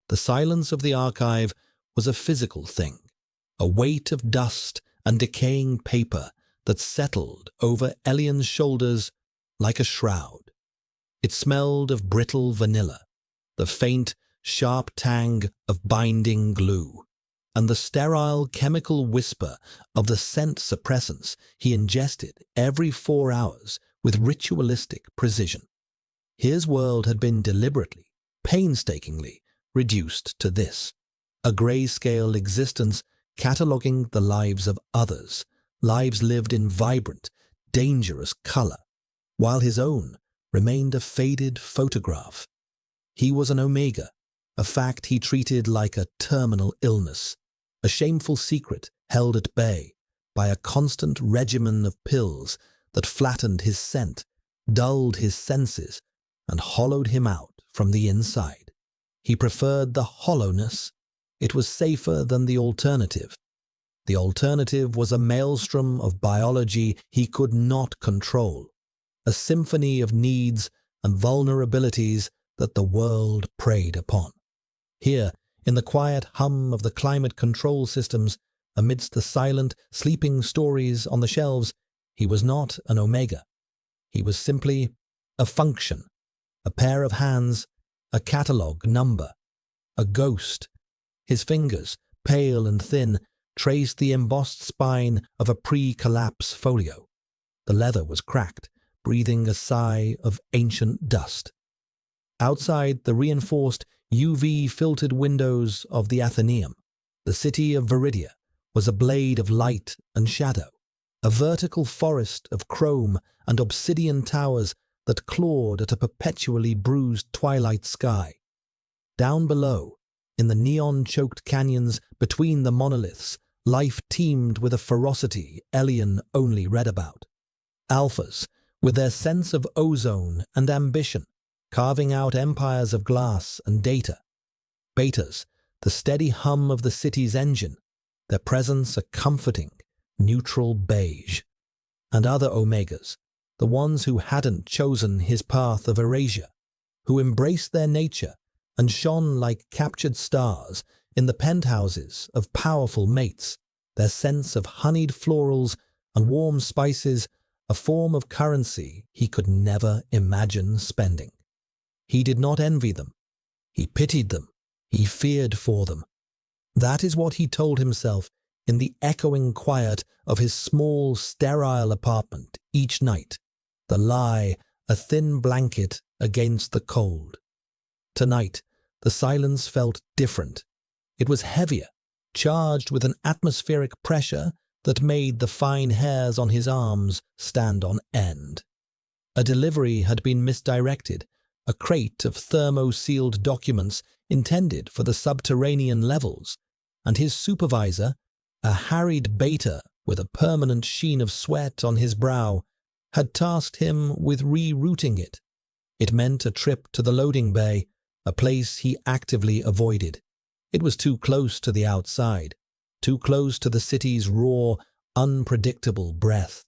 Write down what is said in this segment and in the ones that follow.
The silence of the archive was a physical thing, a weight of dust and decaying paper that settled over Elian's shoulders like a shroud. It smelled of brittle vanilla, the faint, sharp tang of binding glue, and the sterile chemical whisper of the scent suppressants he ingested every 4 hours with ritualistic precision. His world had been deliberately, painstakingly reduced to this, a grayscale existence cataloguing the lives of others, lives lived in vibrant, dangerous color, while his own remained a faded photograph. He was an Omega, a fact he treated like a terminal illness, a shameful secret held at bay by a constant regimen of pills that flattened his scent, dulled his senses, and hollowed him out from the inside. He preferred the hollowness. It was safer than the alternative. The alternative was a maelstrom of biology he could not control, a symphony of needs and vulnerabilities that the world preyed upon. Here, in the quiet hum of the climate control systems, amidst the silent, sleeping stories on the shelves, he was not an Omega. He was simply a function, a pair of hands, a catalogue number, a ghost. His fingers, pale and thin, traced the embossed spine of a pre-collapse folio. The leather was cracked, breathing a sigh of ancient dust. Outside the reinforced UV-filtered windows of the Athenaeum, the city of Viridia was a blade of light and shadow, a vertical forest of chrome and obsidian towers that clawed at a perpetually bruised twilight sky. Down below, in the neon-choked canyons between the monoliths, life teemed with a ferocity Elian only read about. Alphas, with their sense of ozone and ambition, carving out empires of glass and data. Betas, the steady hum of the city's engine, their presence a comforting, neutral beige. And other Omegas, the ones who hadn't chosen his path of erasure, who embraced their nature and shone like captured stars in the penthouses of powerful mates, their sense of honeyed florals and warm spices, a form of currency he could never imagine spending. He did not envy them. He pitied them. He feared for them. That is what he told himself in the echoing quiet of his small, sterile apartment each night, the lie a thin blanket against the cold. Tonight, the silence felt different. It was heavier, charged with an atmospheric pressure that made the fine hairs on his arms stand on end. A delivery had been misdirected, a crate of thermo-sealed documents intended for the subterranean levels, and his supervisor, a harried beta with a permanent sheen of sweat on his brow, had tasked him with rerouting it. It meant a trip to the loading bay, a place he actively avoided. It was too close to the outside, too close to the city's raw, unpredictable breath.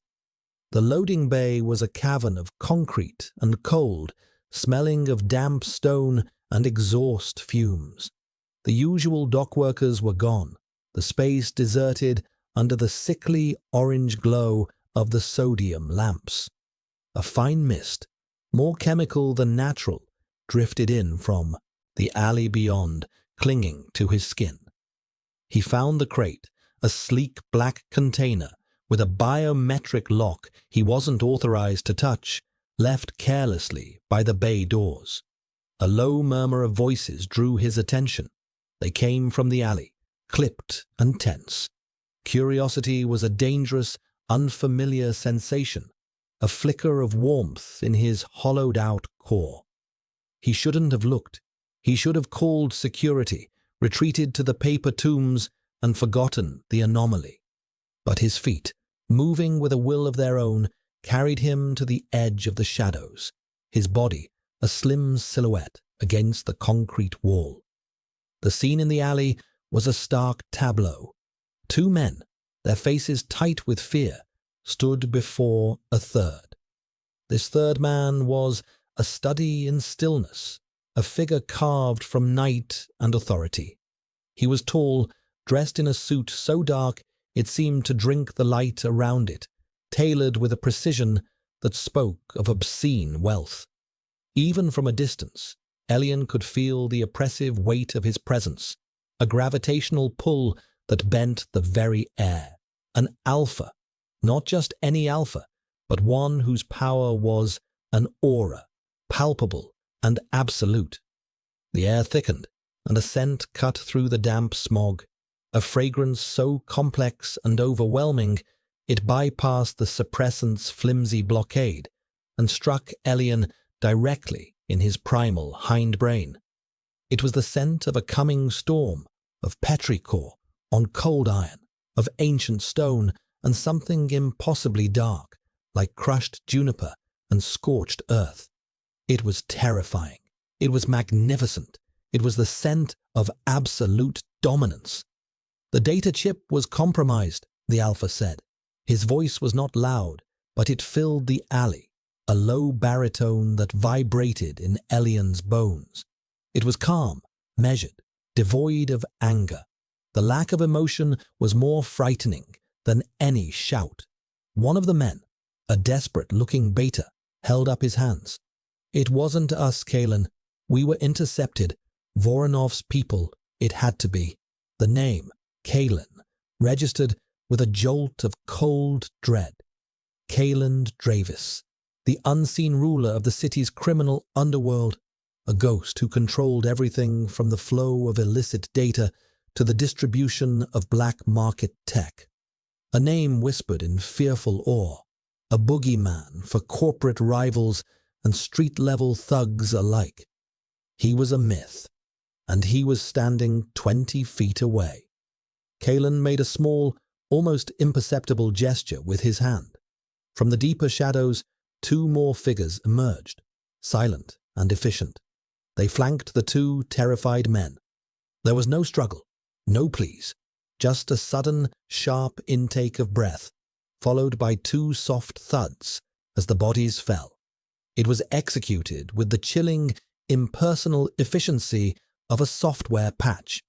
The loading bay was a cavern of concrete and cold, smelling of damp stone and exhaust fumes. The usual dockworkers were gone, the space deserted under the sickly orange glow of the sodium lamps. A fine mist, more chemical than natural, drifted in from the alley beyond, clinging to his skin. He found the crate, a sleek black container with a biometric lock he wasn't authorized to touch, left carelessly by the bay doors. A low murmur of voices drew his attention. They came from the alley, clipped and tense. Curiosity was a dangerous, unfamiliar sensation, a flicker of warmth in his hollowed-out core. He shouldn't have looked. He should have called security, retreated to the paper tombs, and forgotten the anomaly. But his feet, moving with a will of their own, carried him to the edge of the shadows, his body a slim silhouette against the concrete wall. The scene in the alley was a stark tableau. Two men, their faces tight with fear, stood before a third. This third man was a study in stillness, a figure carved from night and authority. He was tall, dressed in a suit so dark it seemed to drink the light around it, tailored with a precision that spoke of obscene wealth. Even from a distance, Elian could feel the oppressive weight of his presence, a gravitational pull that bent the very air. An alpha, not just any alpha, but one whose power was an aura, palpable and absolute. The air thickened, and a scent cut through the damp smog, a fragrance so complex and overwhelming it bypassed the suppressant's flimsy blockade and struck Elian directly in his primal hindbrain. It was the scent of a coming storm, of petrichor on cold iron, of ancient stone and something impossibly dark, like crushed juniper and scorched earth. It was terrifying. It was magnificent. It was the scent of absolute dominance. The data chip was compromised, the Alpha said. His voice was not loud, but it filled the alley, a low baritone that vibrated in Elian's bones. It was calm, measured, devoid of anger. The lack of emotion was more frightening than any shout. One of the men, a desperate-looking beta, held up his hands. "It wasn't us, Kalen. We were intercepted. Voronov's people, it had to be." The name, Kalen, registered with a jolt of cold dread. Kalen Dravis, the unseen ruler of the city's criminal underworld, a ghost who controlled everything from the flow of illicit data to the distribution of black market tech. A name whispered in fearful awe, a boogeyman for corporate rivals and street-level thugs alike. He was a myth, and he was standing 20 feet away. Kalen made a small, almost imperceptible gesture with his hand. From the deeper shadows, two more figures emerged, silent and efficient. They flanked the two terrified men. There was no struggle, no pleas, just a sudden, sharp intake of breath, followed by two soft thuds as the bodies fell. It was executed with the chilling, impersonal efficiency of a software patch.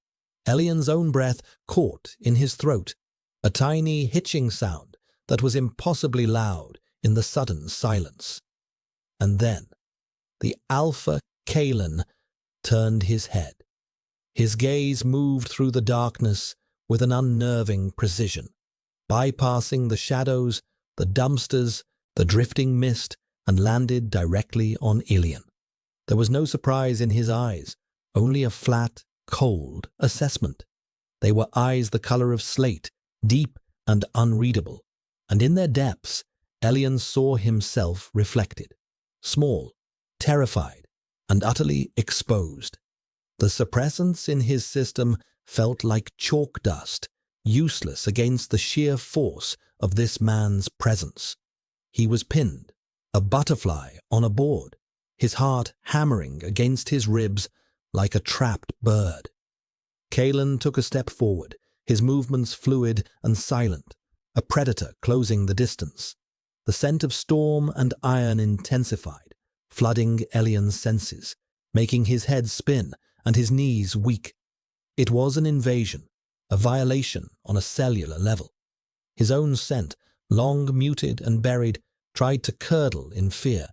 Elian's own breath caught in his throat, a tiny hitching sound that was impossibly loud in the sudden silence. And then, the Alpha Kalen turned his head. His gaze moved through the darkness with an unnerving precision, bypassing the shadows, the dumpsters, the drifting mist, and landed directly on Elian. There was no surprise in his eyes, only a flat, cold assessment. They were eyes the color of slate, deep and unreadable, and in their depths, Elian saw himself reflected, small, terrified, and utterly exposed. The suppressants in his system felt like chalk dust, useless against the sheer force of this man's presence. He was pinned, a butterfly on a board, his heart hammering against his ribs like a trapped bird. Kalen took a step forward, his movements fluid and silent, a predator closing the distance. The scent of storm and iron intensified, flooding Elian's senses, making his head spin and his knees weak. It was an invasion, a violation on a cellular level. His own scent, long muted and buried, tried to curdle in fear,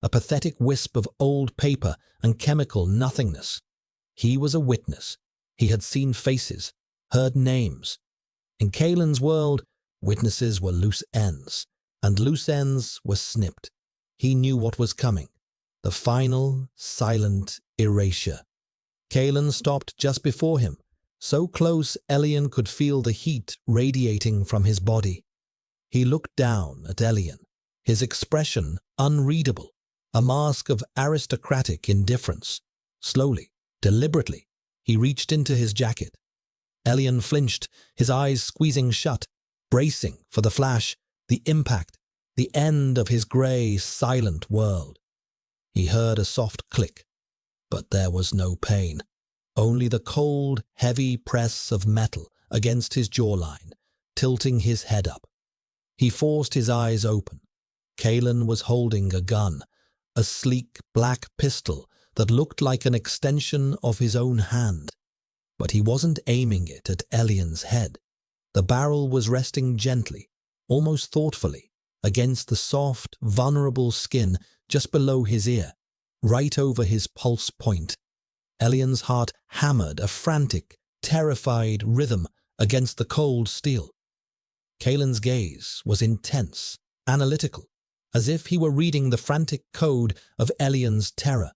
a pathetic wisp of old paper and chemical nothingness. He was a witness. He had seen faces, heard names. In Kalen's world, witnesses were loose ends, and loose ends were snipped. He knew what was coming, the final, silent erasure. Kalen stopped just before him, so close Elian could feel the heat radiating from his body. He looked down at Elian, his expression unreadable, a mask of aristocratic indifference. Slowly, deliberately, he reached into his jacket. Elian flinched, his eyes squeezing shut, bracing for the flash, the impact, the end of his grey, silent world. He heard a soft click, but there was no pain, only the cold, heavy press of metal against his jawline, tilting his head up. He forced his eyes open. Kalen was holding a gun, a sleek black pistol that looked like an extension of his own hand. But he wasn't aiming it at Elian's head. The barrel was resting gently, almost thoughtfully, against the soft, vulnerable skin just below his ear, right over his pulse point. Elian's heart hammered a frantic, terrified rhythm against the cold steel. Kalen's gaze was intense, analytical, as if he were reading the frantic code of Elian's terror.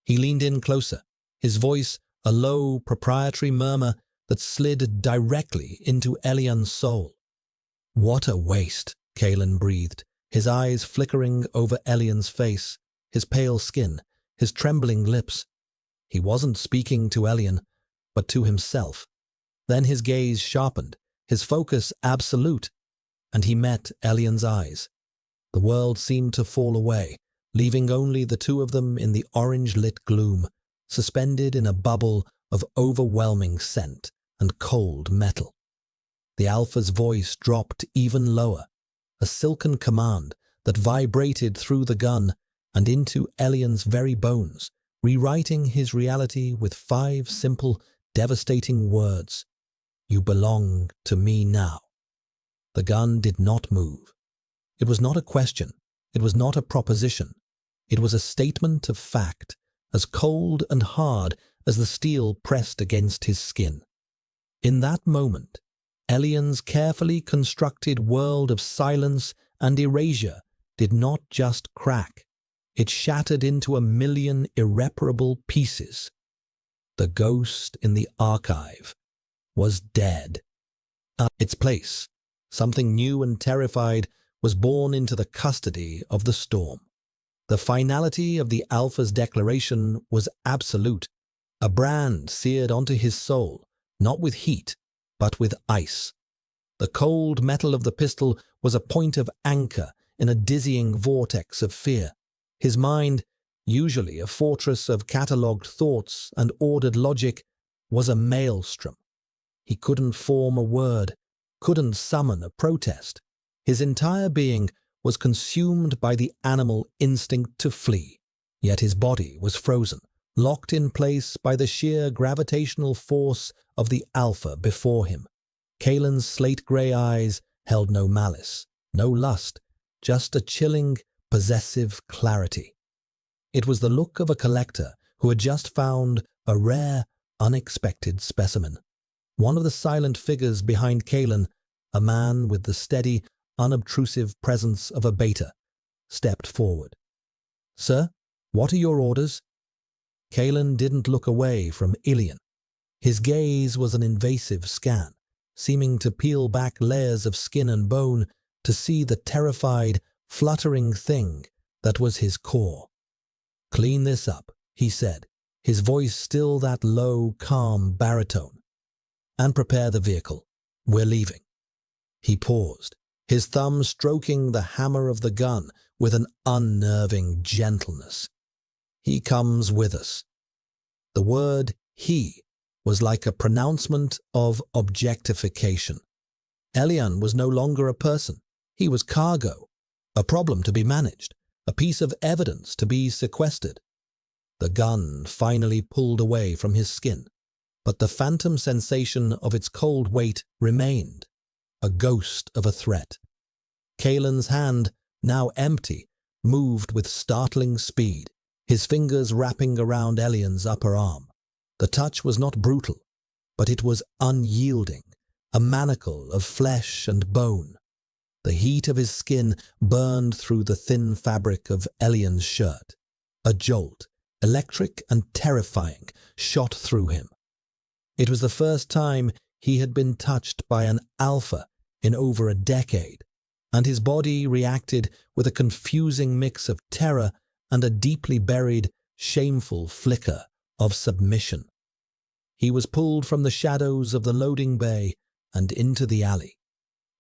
He leaned in closer, his voice a low, proprietary murmur that slid directly into Elian's soul. "What a waste," Kalen breathed, his eyes flickering over Elian's face, his pale skin, his trembling lips. He wasn't speaking to Elian, but to himself. Then his gaze sharpened, his focus absolute, and he met Elian's eyes. The world seemed to fall away, leaving only the two of them in the orange-lit gloom, suspended in a bubble of overwhelming scent and cold metal. The Alpha's voice dropped even lower, a silken command that vibrated through the gun and into Elian's very bones, rewriting his reality with 5 simple, devastating words. "You belong to me now." The gun did not move. It was not a question. It was not a proposition. It was a statement of fact, as cold and hard as the steel pressed against his skin. In that moment, Elian's carefully constructed world of silence and erasure did not just crack. It shattered into a million irreparable pieces. The ghost in the archive was dead. Its place, something new and terrified, was born into the custody of the storm. The finality of the Alpha's declaration was absolute, a brand seared onto his soul, not with heat, but with ice. The cold metal of the pistol was a point of anchor in a dizzying vortex of fear. His mind, usually a fortress of catalogued thoughts and ordered logic, was a maelstrom. He couldn't form a word, couldn't summon a protest. His entire being was consumed by the animal instinct to flee, yet his body was frozen, locked in place by the sheer gravitational force of the Alpha before him. Kalen's slate-grey eyes held no malice, no lust, just a chilling, possessive clarity. It was the look of a collector who had just found a rare, unexpected specimen. One of the silent figures behind Kalen, a man with the steady, unobtrusive presence of a beta, stepped forward. "Sir, what are your orders?" Kalen didn't look away from Ilian. His gaze was an invasive scan, seeming to peel back layers of skin and bone to see the terrified, fluttering thing that was his core. "Clean this up," he said, his voice still that low, calm baritone. "And prepare the vehicle. We're leaving." He paused, his thumb stroking the hammer of the gun with an unnerving gentleness. "He comes with us." The word "he" was like a pronouncement of objectification. Elian was no longer a person. He was cargo, a problem to be managed, a piece of evidence to be sequestered. The gun finally pulled away from his skin, but the phantom sensation of its cold weight remained, a ghost of a threat. Kalen's hand, now empty, moved with startling speed, his fingers wrapping around Elian's upper arm. The touch was not brutal, but it was unyielding, a manacle of flesh and bone. The heat of his skin burned through the thin fabric of Elian's shirt. A jolt, electric and terrifying, shot through him. It was the first time he had been touched by an Alpha in over a decade, and his body reacted with a confusing mix of terror and a deeply buried, shameful flicker of submission. He was pulled from the shadows of the loading bay and into the alley.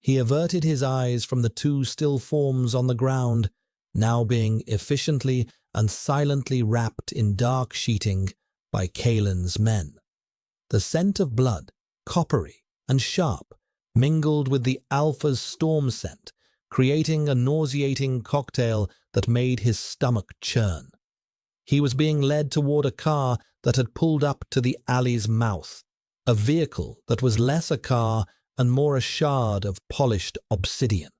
He averted his eyes from the two still forms on the ground, now being efficiently and silently wrapped in dark sheeting by Kalen's men. The scent of blood, coppery and sharp, mingled with the Alpha's storm scent, creating a nauseating cocktail that made his stomach churn. He was being led toward a car that had pulled up to the alley's mouth, a vehicle that was less a car and more a shard of polished obsidian.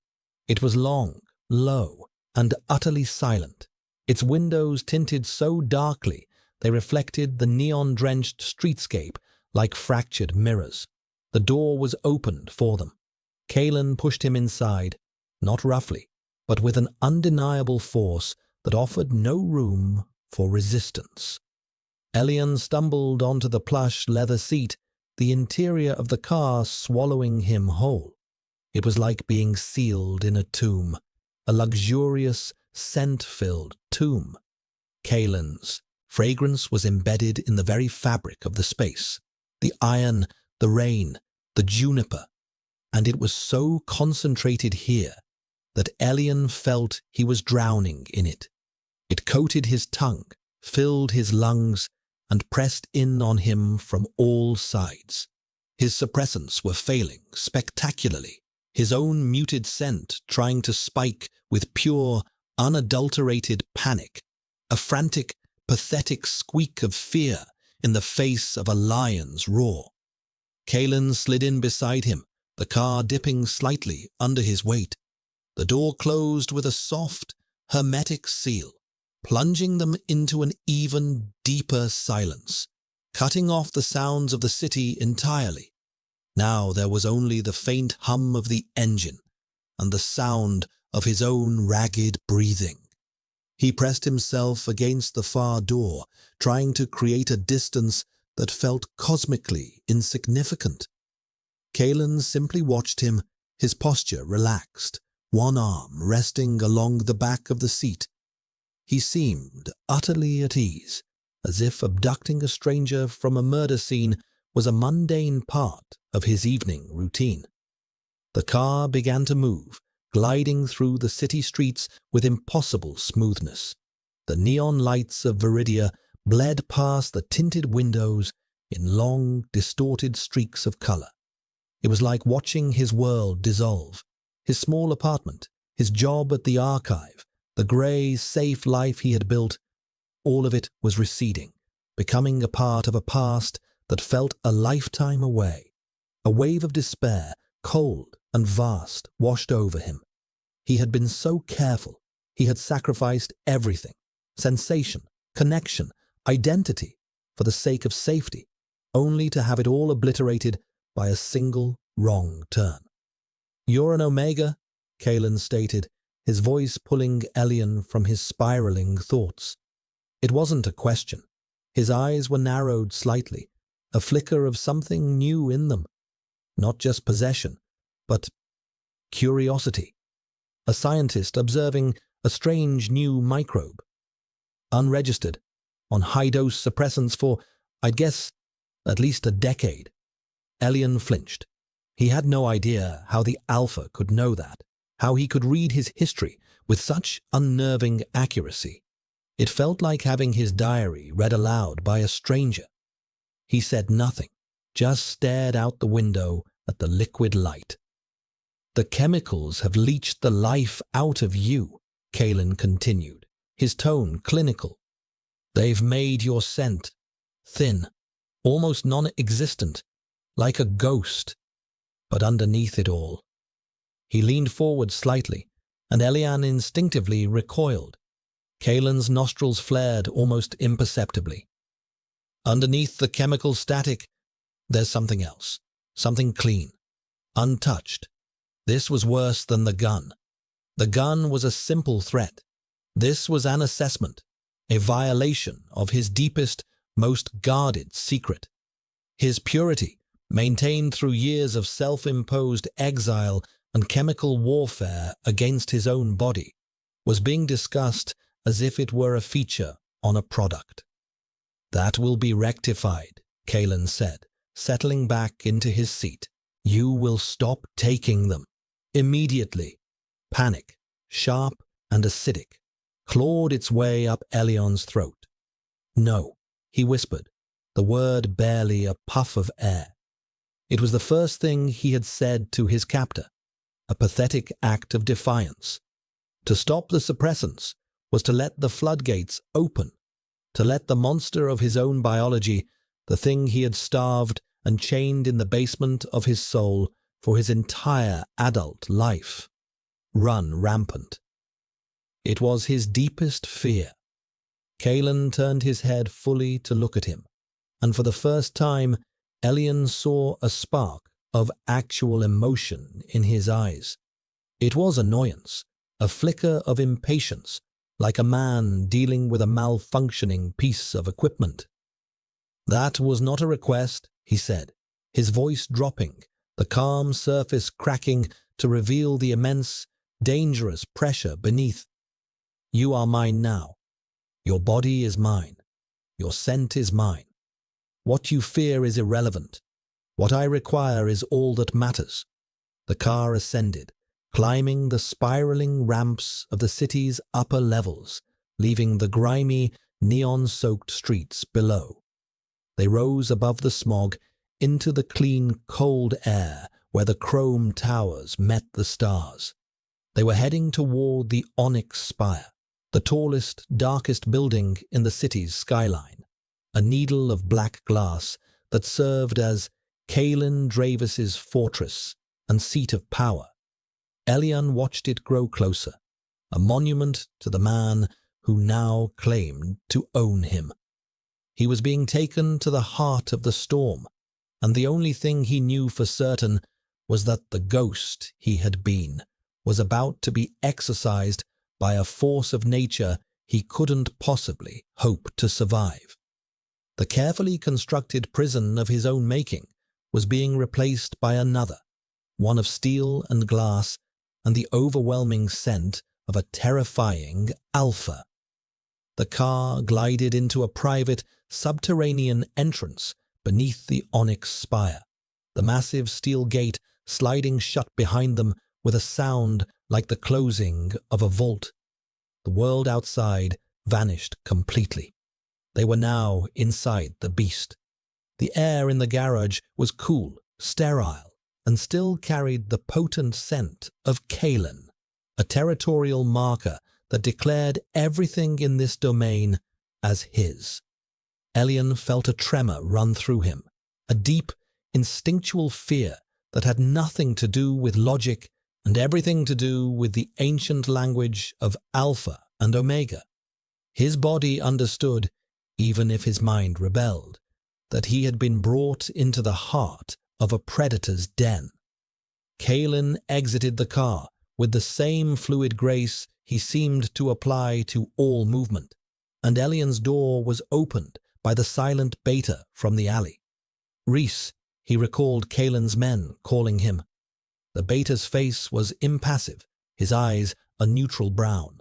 It was long, low, and utterly silent, its windows tinted so darkly they reflected the neon-drenched streetscape like fractured mirrors. The door was opened for them. Kalen pushed him inside, not roughly, but with an undeniable force that offered no room for resistance. Elian stumbled onto the plush leather seat, the interior of the car swallowing him whole. It was like being sealed in a tomb, a luxurious, scent-filled tomb. Kalen's fragrance was embedded in the very fabric of the space, the iron, the rain, the juniper, and it was so concentrated here that Elian felt he was drowning in it. It coated his tongue, filled his lungs, and pressed in on him from all sides. His suppressants were failing spectacularly, his own muted scent trying to spike with pure, unadulterated panic, a frantic, pathetic squeak of fear in the face of a lion's roar. Kalen slid in beside him, the car dipping slightly under his weight. The door closed with a soft, hermetic seal, plunging them into an even deeper silence, cutting off the sounds of the city entirely. Now there was only the faint hum of the engine and the sound of his own ragged breathing. He pressed himself against the far door, trying to create a distance that felt cosmically insignificant. Kalen simply watched him, his posture relaxed, one arm resting along the back of the seat. He seemed utterly at ease, as if abducting a stranger from a murder scene was a mundane part of his evening routine. The car began to move, gliding through the city streets with impossible smoothness. The neon lights of Viridia bled past the tinted windows in long, distorted streaks of color. It was like watching his world dissolve. His small apartment, his job at the archive, the grey, safe life he had built, all of it was receding, becoming a part of a past that felt a lifetime away. A wave of despair, cold and vast, washed over him. He had been so careful. He had sacrificed everything, sensation, connection, identity, for the sake of safety, only to have it all obliterated by a single wrong turn. "You're an Omega," Kalen stated, his voice pulling Elian from his spiraling thoughts. It wasn't a question. His eyes were narrowed slightly, a flicker of something new in them. Not just possession, but curiosity. A scientist observing a strange new microbe. Unregistered, on high-dose suppressants for, I'd guess, at least a decade. Elian flinched. He had no idea how the Alpha could know that, how he could read his history with such unnerving accuracy. It felt like having his diary read aloud by a stranger. He said nothing, just stared out the window at the liquid light. "The chemicals have leached the life out of you," Kalen continued, his tone clinical. "They've made your scent thin, almost non-existent, like a ghost. But underneath it all—" He leaned forward slightly, and Elian instinctively recoiled. Kalen's nostrils flared almost imperceptibly. "Underneath the chemical static, there's something else, something clean, untouched. This was worse than the gun. The gun was a simple threat. This was an assessment, a violation of his deepest, most guarded secret. His purity, maintained through years of self-imposed exile and chemical warfare against his own body, was being discussed as if it were a feature on a product. "That will be rectified," Kalen said, settling back into his seat. "You will stop taking them. Immediately." Panic, sharp and acidic, clawed its way up Elian's throat. "No," he whispered, the word barely a puff of air. It was the first thing he had said to his captor, a pathetic act of defiance. To stop the suppressants was to let the floodgates open, to let the monster of his own biology, the thing he had starved and chained in the basement of his soul for his entire adult life, run rampant. It was his deepest fear. Kalen turned his head fully to look at him, and for the first time, Elian saw a spark of actual emotion in his eyes. It was annoyance, a flicker of impatience, like a man dealing with a malfunctioning piece of equipment. "That was not a request," he said, his voice dropping, the calm surface cracking to reveal the immense, dangerous pressure beneath. "You are mine now. Your body is mine. Your scent is mine. What you fear is irrelevant. What I require is all that matters." The car ascended, climbing the spiraling ramps of the city's upper levels, leaving the grimy, neon-soaked streets below. They rose above the smog into the clean, cold air where the chrome towers met the stars. They were heading toward the onyx spire, the tallest, darkest building in the city's skyline, a needle of black glass that served as Kalen Dravis's fortress and seat of power. Elian watched it grow closer, a monument to the man who now claimed to own him. He was being taken to the heart of the storm, and the only thing he knew for certain was that the ghost he had been was about to be exorcised by a force of nature he couldn't possibly hope to survive. The carefully constructed prison of his own making was being replaced by another, one of steel and glass and the overwhelming scent of a terrifying alpha. The car glided into a private, subterranean entrance beneath the onyx spire, the massive steel gate sliding shut behind them with a sound like the closing of a vault. The world outside vanished completely. They were now inside the beast. The air in the garage was cool, sterile, and still carried the potent scent of Kalen, a territorial marker that declared everything in this domain as his. Elian felt a tremor run through him, a deep, instinctual fear that had nothing to do with logic and everything to do with the ancient language of Alpha and Omega. His body understood, even if his mind rebelled, that he had been brought into the heart of a predator's den. Kalen exited the car with the same fluid grace he seemed to apply to all movement, and Elian's door was opened by the silent Beta from the alley. "Reese," he recalled Kalen's men calling him. The Beta's face was impassive, his eyes a neutral brown.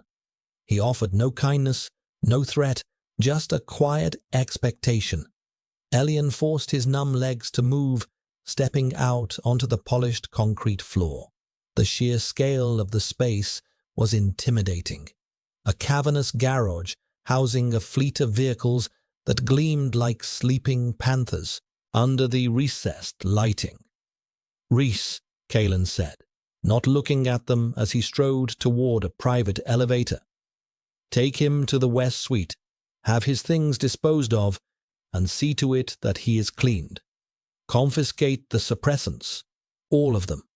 He offered no kindness, no threat, just a quiet expectation. Elian forced his numb legs to move, stepping out onto the polished concrete floor. The sheer scale of the space was intimidating. A cavernous garage housing a fleet of vehicles that gleamed like sleeping panthers under the recessed lighting. "Reese," Kalen said, not looking at them as he strode toward a private elevator. "Take him to the West Suite, have his things disposed of, and see to it that he is cleaned. Confiscate the suppressants, all of them."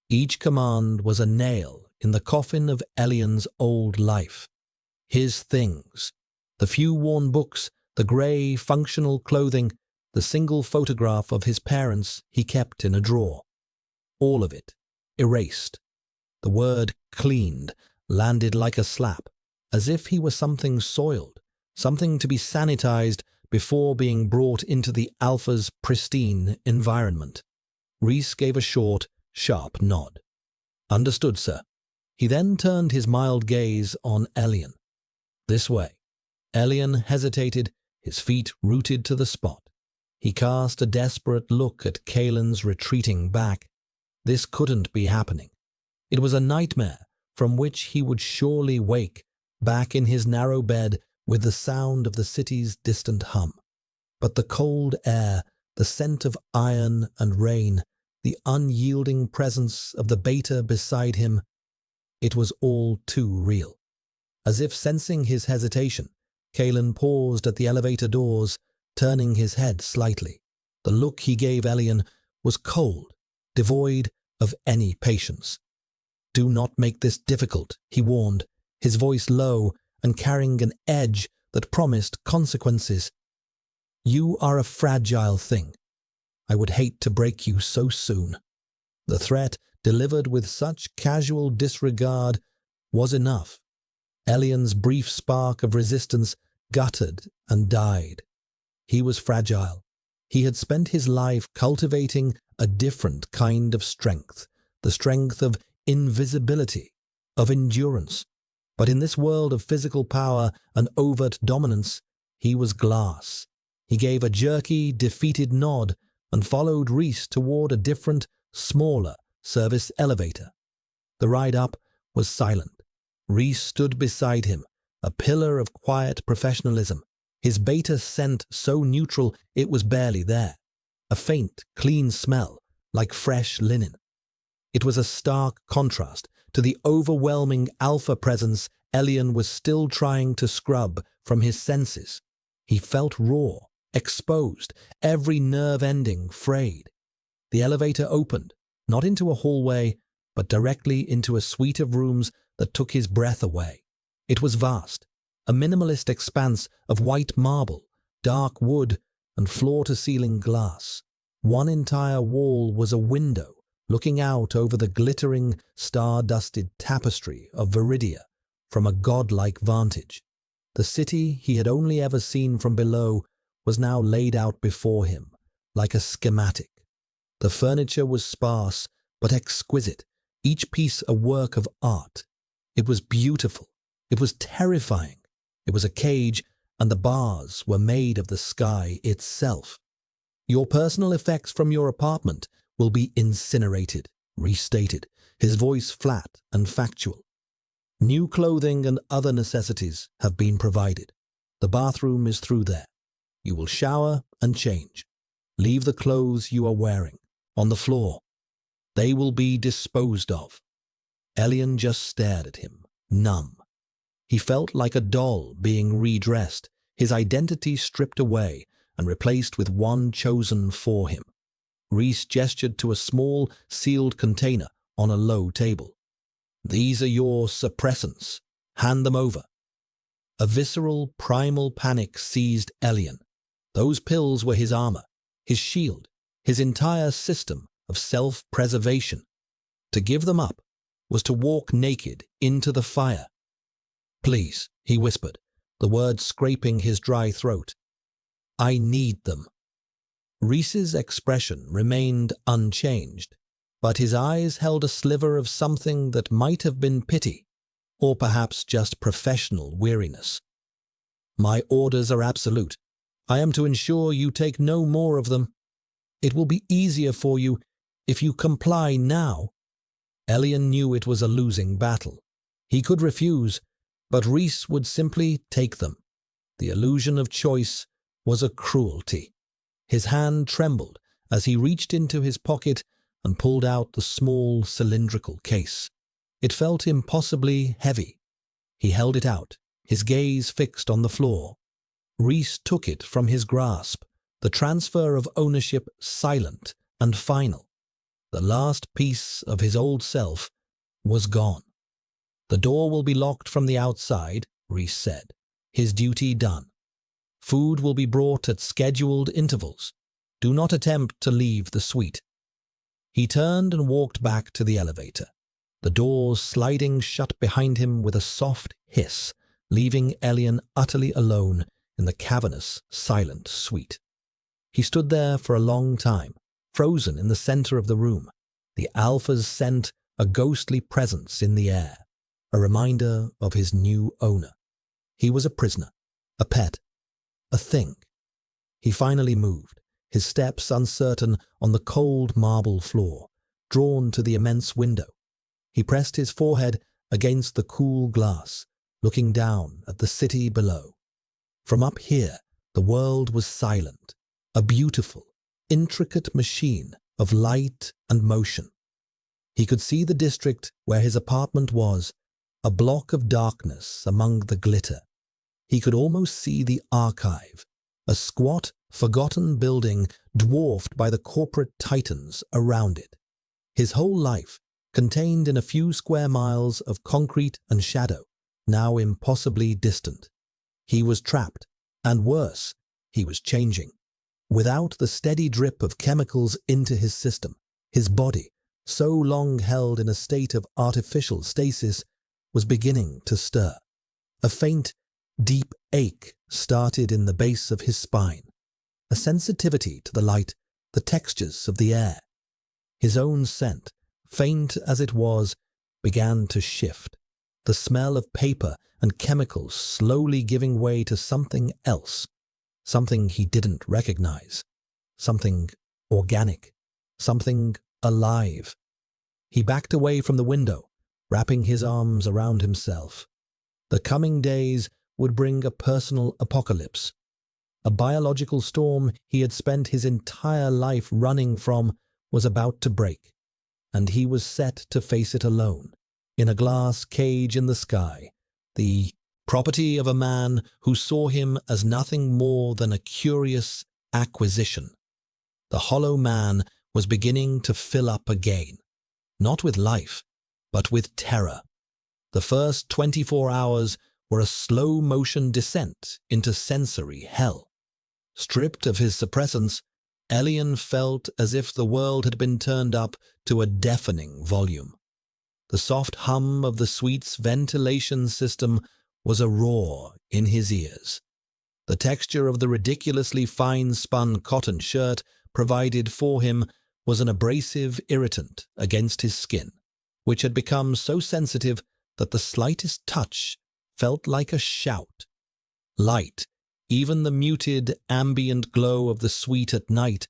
Each command was a nail in the coffin of Elian's old life. His things, the few worn books, the grey, functional clothing, the single photograph of his parents he kept in a drawer. All of it, erased. The word "cleaned" landed like a slap, as if he were something soiled, something to be sanitized before being brought into the Alpha's pristine environment. Reese gave a short, sharp nod. "Understood, sir." He then turned his mild gaze on Elian. "This way." Elian hesitated, his feet rooted to the spot. He cast a desperate look at Kalen's retreating back. This couldn't be happening. It was a nightmare from which he would surely wake, back in his narrow bed with the sound of the city's distant hum. But the cold air, the scent of iron and rain, the unyielding presence of the Beta beside him, it was all too real. As if sensing his hesitation, Kalen paused at the elevator doors, turning his head slightly. The look he gave Elian was cold, devoid of any patience. "Do not make this difficult," he warned, his voice low and carrying an edge that promised consequences. "You are a fragile thing. I would hate to break you so soon." The threat, delivered with such casual disregard, was enough. Elian's brief spark of resistance guttered and died. He was fragile. He had spent his life cultivating a different kind of strength, the strength of invisibility, of endurance. But in this world of physical power and overt dominance, he was glass. He gave a jerky, defeated nod and followed Reese toward a different, smaller service elevator. The ride up was silent. Reese stood beside him, a pillar of quiet professionalism, his beta scent so neutral it was barely there, a faint, clean smell like fresh linen. It was a stark contrast to the overwhelming alpha presence Elian was still trying to scrub from his senses. He felt raw, exposed, every nerve ending frayed. The elevator opened, not into a hallway, but directly into a suite of rooms that took his breath away. It was vast, a minimalist expanse of white marble, dark wood, and floor-to-ceiling glass. One entire wall was a window, looking out over the glittering, star-dusted tapestry of Viridia from a godlike vantage. The city he had only ever seen from below was now laid out before him, like a schematic. The furniture was sparse, but exquisite, each piece a work of art. It was beautiful. It was terrifying. It was a cage, and the bars were made of the sky itself. "Your personal effects from your apartment will be incinerated," Reese stated, his voice flat and factual. "New clothing and other necessities have been provided. The bathroom is through there. You will shower and change. Leave the clothes you are wearing on the floor. They will be disposed of." Elian just stared at him, numb. He felt like a doll being redressed, his identity stripped away and replaced with one chosen for him. Reese gestured to a small, sealed container on a low table. "These are your suppressants. Hand them over." A visceral, primal panic seized Elian. Those pills were his armor, his shield, his entire system of self-preservation. To give them up was to walk naked into the fire. "Please," he whispered, the words scraping his dry throat. "I need them." Reese's expression remained unchanged, but his eyes held a sliver of something that might have been pity, or perhaps just professional weariness. "My orders are absolute. I am to ensure you take no more of them. It will be easier for you if you comply now." Elian knew it was a losing battle. He could refuse, but Reese would simply take them. The illusion of choice was a cruelty. His hand trembled as he reached into his pocket and pulled out the small cylindrical case. It felt impossibly heavy. He held it out, his gaze fixed on the floor. Reese took it from his grasp, the transfer of ownership silent and final. The last piece of his old self was gone. "The door will be locked from the outside," Reese said, his duty done. "Food will be brought at scheduled intervals. Do not attempt to leave the suite." He turned and walked back to the elevator, the doors sliding shut behind him with a soft hiss, leaving Elian utterly alone in the cavernous, silent suite. He stood there for a long time, frozen in the center of the room, the alpha's scent a ghostly presence in the air, a reminder of his new owner. He was a prisoner, a pet, a thing. He finally moved, his steps uncertain on the cold marble floor, drawn to the immense window. He pressed his forehead against the cool glass, looking down at the city below. From up here, the world was silent, a beautiful, intricate machine of light and motion. He could see the district where his apartment was, a block of darkness among the glitter. He could almost see the archive, a squat, forgotten building dwarfed by the corporate titans around it. His whole life, contained in a few square miles of concrete and shadow, now impossibly distant. He was trapped, and worse, he was changing. Without the steady drip of chemicals into his system, his body, so long held in a state of artificial stasis, was beginning to stir. A faint, deep ache started in the base of his spine, a sensitivity to the light, the textures of the air. His own scent, faint as it was, began to shift, the smell of paper and chemicals slowly giving way to something else, something he didn't recognize, something organic, something alive. He backed away from the window, wrapping his arms around himself. The coming days would bring a personal apocalypse. A biological storm he had spent his entire life running from was about to break, and he was set to face it alone, in a glass cage in the sky, the property of a man who saw him as nothing more than a curious acquisition. The hollow man was beginning to fill up again, not with life, but with terror. The first 24 hours were a slow-motion descent into sensory hell. Stripped of his suppressants, Elian felt as if the world had been turned up to a deafening volume. The soft hum of the suite's ventilation system was a roar in his ears. The texture of the ridiculously fine-spun cotton shirt provided for him was an abrasive irritant against his skin, which had become so sensitive that the slightest touch felt like a shout. Light, even the muted ambient glow of the suite at night,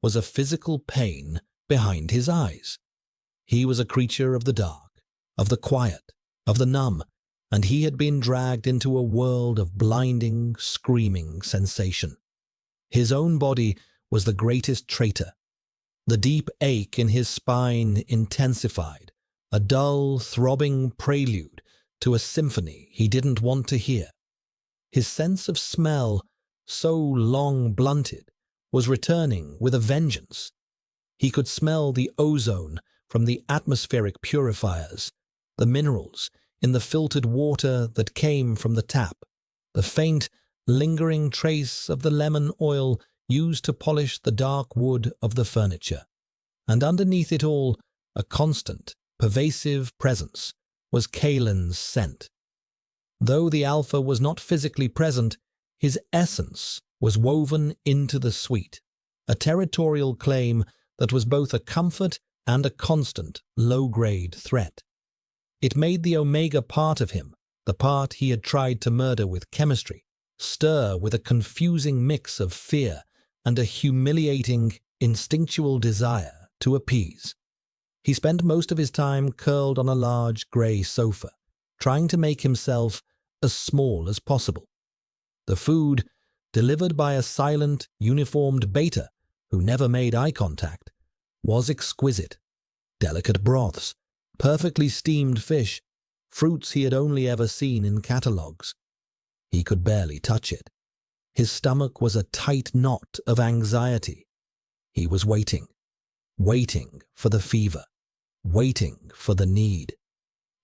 was a physical pain behind his eyes. He was a creature of the dark, of the quiet, of the numb, and he had been dragged into a world of blinding, screaming sensation. His own body was the greatest traitor. The deep ache in his spine intensified, a dull, throbbing prelude to a symphony he didn't want to hear. His sense of smell, so long blunted, was returning with a vengeance. He could smell the ozone from the atmospheric purifiers, the minerals in the filtered water that came from the tap, the faint, lingering trace of the lemon oil used to polish the dark wood of the furniture. And underneath it all, a constant, pervasive presence was Kalen's scent. Though the alpha was not physically present, his essence was woven into the suite, a territorial claim that was both a comfort and a constant, low-grade threat. It made the Omega part of him, the part he had tried to murder with chemistry, stir with a confusing mix of fear and a humiliating, instinctual desire to appease. He spent most of his time curled on a large grey sofa, trying to make himself as small as possible. The food, delivered by a silent, uniformed beta who never made eye contact, was exquisite. Delicate broths, perfectly steamed fish, fruits he had only ever seen in catalogues. He could barely touch it. His stomach was a tight knot of anxiety. He was waiting for the fever, waiting for the need,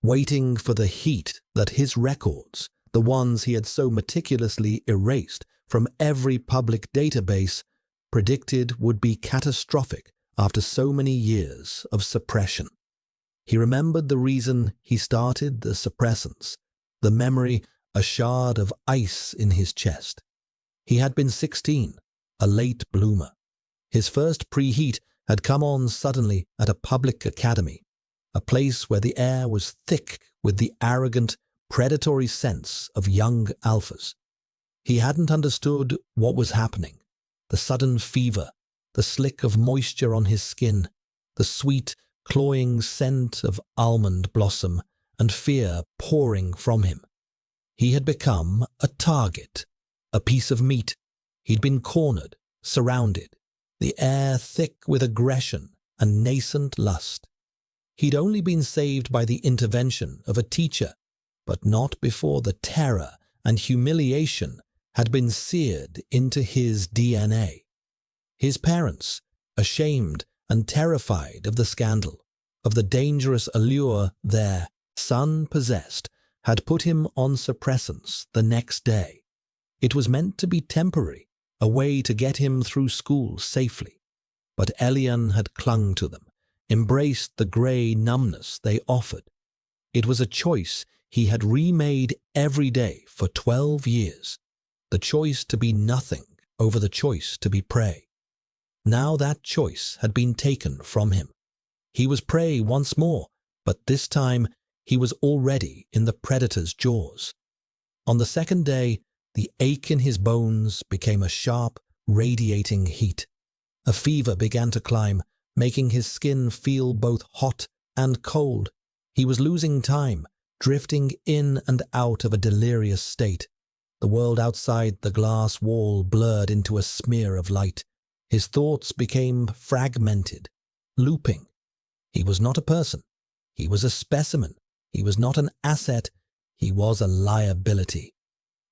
waiting for the heat that his records, the ones he had so meticulously erased from every public database, predicted would be catastrophic after so many years of suppression. He remembered the reason he started the suppressants, the memory a shard of ice in his chest. He had been 16, a late bloomer. His first preheat had come on suddenly at a public academy, a place where the air was thick with the arrogant, predatory sense of young alphas. He hadn't understood what was happening, the sudden fever, the slick of moisture on his skin, the sweet, cloying scent of almond blossom, and fear pouring from him. He had become a target, a piece of meat. He'd been cornered, surrounded, the air thick with aggression and nascent lust. He'd only been saved by the intervention of a teacher, but not before the terror and humiliation had been seared into his DNA. His parents, ashamed and terrified of the scandal, of the dangerous allure their son possessed, had put him on suppressants the next day. It was meant to be temporary, a way to get him through school safely. But Elian had clung to them, embraced the grey numbness they offered. It was a choice he had remade every day for 12 years, the choice to be nothing over the choice to be prey. Now that choice had been taken from him. He was prey once more, but this time he was already in the predator's jaws. On the second day, the ache in his bones became a sharp, radiating heat. A fever began to climb, making his skin feel both hot and cold. He was losing time, drifting in and out of a delirious state. The world outside the glass wall blurred into a smear of light. His thoughts became fragmented, looping. He was not a person. He was a specimen. He was not an asset. He was a liability.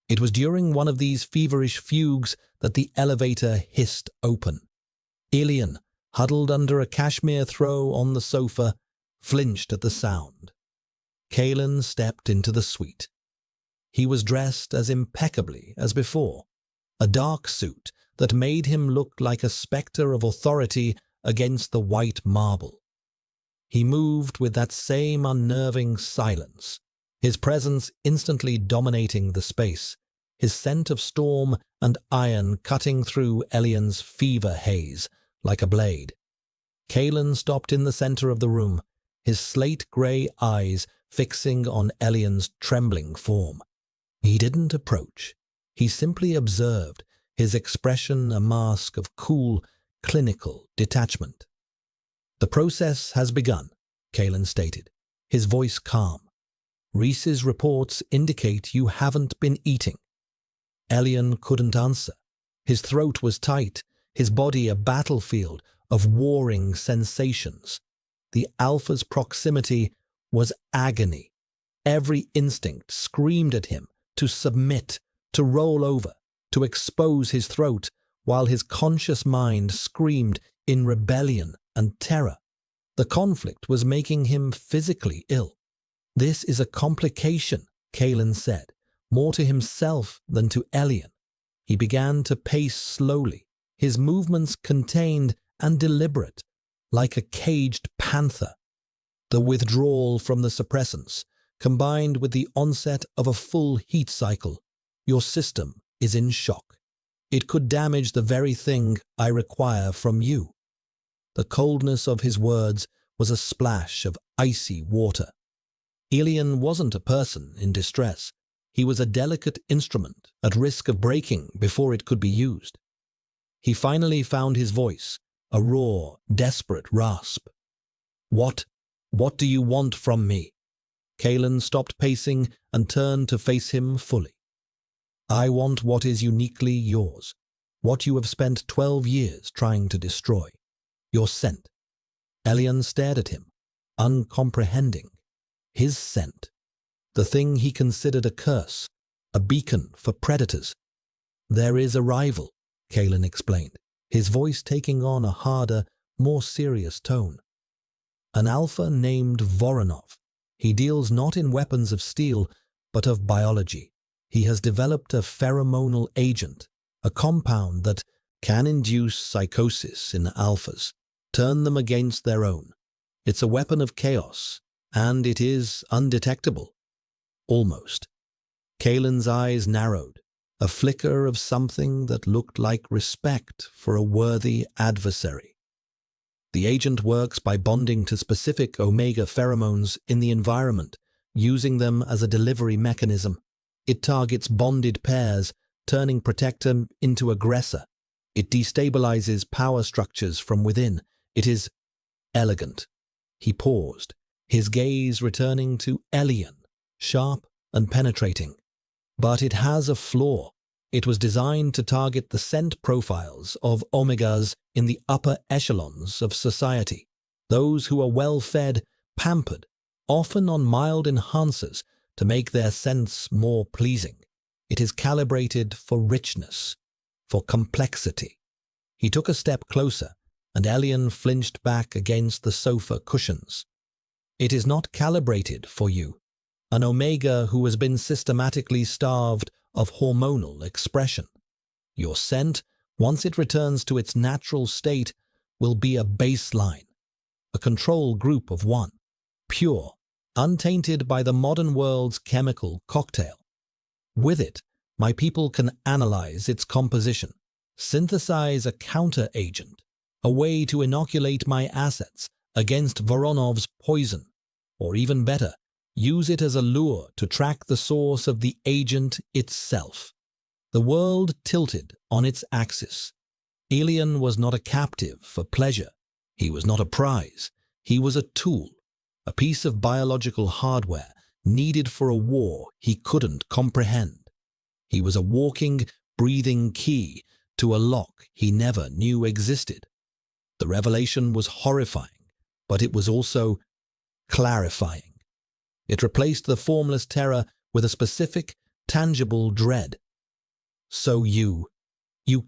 It was during one of these feverish fugues that the elevator hissed open. Elian, huddled under a cashmere throw on the sofa, flinched at the sound. Kalen stepped into the suite. He was dressed as impeccably as before, a dark suit that made him look like a spectre of authority against the white marble. He moved with that same unnerving silence, his presence instantly dominating the space, his scent of storm and iron cutting through Elian's fever haze like a blade. Kalen stopped in the center of the room, his slate-grey eyes fixing on Elian's trembling form. He didn't approach. He simply observed, his expression a mask of cool, clinical detachment. "The process has begun," Kalen stated, his voice calm. "Reese's reports indicate you haven't been eating." Elian couldn't answer. His throat was tight, his body a battlefield of warring sensations. The Alpha's proximity was agony. Every instinct screamed at him to submit, to roll over, to expose his throat, while his conscious mind screamed in rebellion and terror. The conflict was making him physically ill. "This is a complication," Kalen said, more to himself than to Elian. He began to pace slowly, his movements contained and deliberate, like a caged panther. The withdrawal from the suppressants, combined with the onset of a full heat cycle. "Your system is in shock. It could damage the very thing I require from you." The coldness of his words was a splash of icy water. Elian wasn't a person in distress. He was a delicate instrument at risk of breaking before it could be used. He finally found his voice, a raw, desperate rasp. What do you want from me?" Kalen stopped pacing and turned to face him fully. "I want what is uniquely yours, what you have spent 12 years trying to destroy. Your scent." Elian stared at him, uncomprehending. His scent. The thing he considered a curse, a beacon for predators. "There is a rival," Kalen explained, his voice taking on a harder, more serious tone. "An alpha named Voronov. He deals not in weapons of steel, but of biology. He has developed a pheromonal agent, a compound that can induce psychosis in alphas, turn them against their own. It's a weapon of chaos, and it is undetectable. Almost." Kalen's eyes narrowed, a flicker of something that looked like respect for a worthy adversary. "The agent works by bonding to specific omega pheromones in the environment, using them as a delivery mechanism. It targets bonded pairs, turning protector into aggressor. It destabilizes power structures from within. It is elegant." He paused, his gaze returning to Elian, sharp and penetrating. "But it has a flaw. It was designed to target the scent profiles of omegas in the upper echelons of society, those who are well-fed, pampered, often on mild enhancers to make their scents more pleasing. It is calibrated for richness, for complexity. He took a step closer, and Elian flinched back against the sofa cushions. It is not calibrated for you, an Omega who has been systematically starved of hormonal expression. Your scent, once it returns to its natural state, will be a baseline, a control group of one, pure, untainted by the modern world's chemical cocktail. With it, my people can analyze its composition, synthesize a counter-agent, a way to inoculate my assets against Voronov's poison, or even better, use it as a lure to track the source of the agent itself. The world tilted on its axis. Elian was not a captive for pleasure. He was not a prize. He was a tool, a piece of biological hardware needed for a war he couldn't comprehend. He was a walking, breathing key to a lock he never knew existed. The revelation was horrifying, but it was also clarifying. It replaced the formless terror with a specific, tangible dread. So you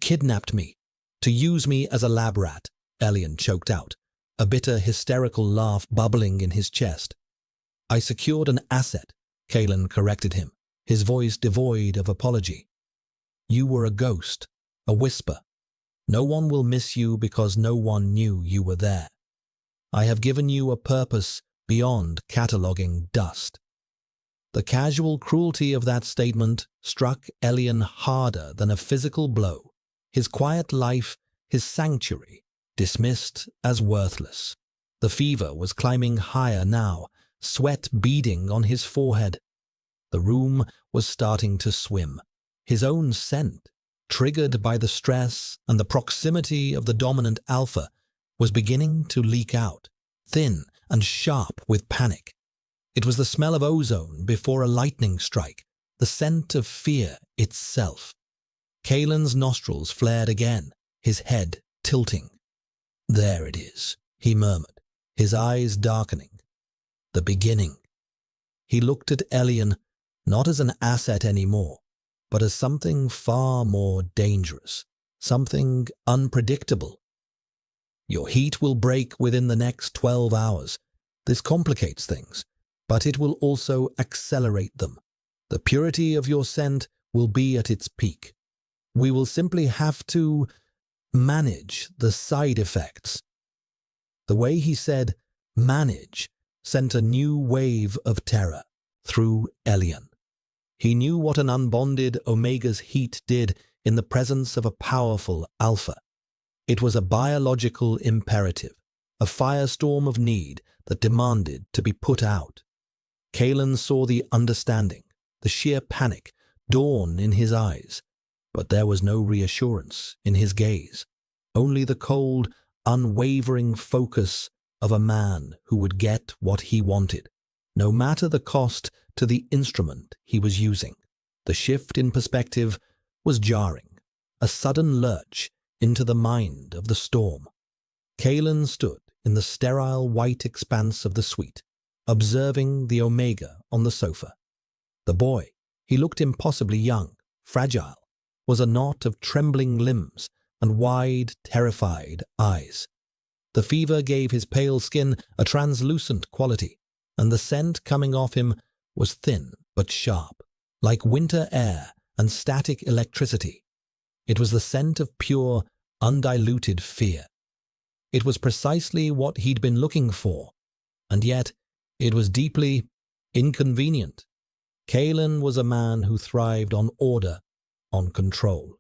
kidnapped me, to use me as a lab rat, Elian choked out, a bitter, hysterical laugh bubbling in his chest. I secured an asset, Kalen corrected him, his voice devoid of apology. You were a ghost, a whisper. No one will miss you because no one knew you were there. I have given you a purpose beyond cataloguing dust. The casual cruelty of that statement struck Elian harder than a physical blow. His quiet life, his sanctuary, dismissed as worthless. The fever was climbing higher now, sweat beading on his forehead. The room was starting to swim. His own scent, triggered by the stress and the proximity of the dominant alpha, was beginning to leak out, thin and sharp with panic. It was the smell of ozone before a lightning strike, the scent of fear itself. Kalen's nostrils flared again, his head tilting. There it is, he murmured, his eyes darkening. The beginning. He looked at Elian, not as an asset anymore, but as something far more dangerous, something unpredictable. Your heat will break within the next 12 hours. This complicates things, but it will also accelerate them. The purity of your scent will be at its peak. We will simply have to manage the side effects. The way he said manage sent a new wave of terror through Elian. He knew what an unbonded Omega's heat did in the presence of a powerful alpha. It was a biological imperative, a firestorm of need that demanded to be put out. Kalen saw the understanding, the sheer panic, dawn in his eyes, but there was no reassurance in his gaze, only the cold, unwavering focus of a man who would get what he wanted, no matter the cost to the instrument he was using. The shift in perspective was jarring, a sudden lurch into the mind of the storm. Kalen stood in the sterile white expanse of the suite, observing the Omega on the sofa. The boy, he looked impossibly young, fragile, was a knot of trembling limbs and wide, terrified eyes. The fever gave his pale skin a translucent quality, and the scent coming off him was thin but sharp, like winter air and static electricity. It was the scent of pure, undiluted fear. It was precisely what he'd been looking for, and yet it was deeply inconvenient. Kalen was a man who thrived on order, on control.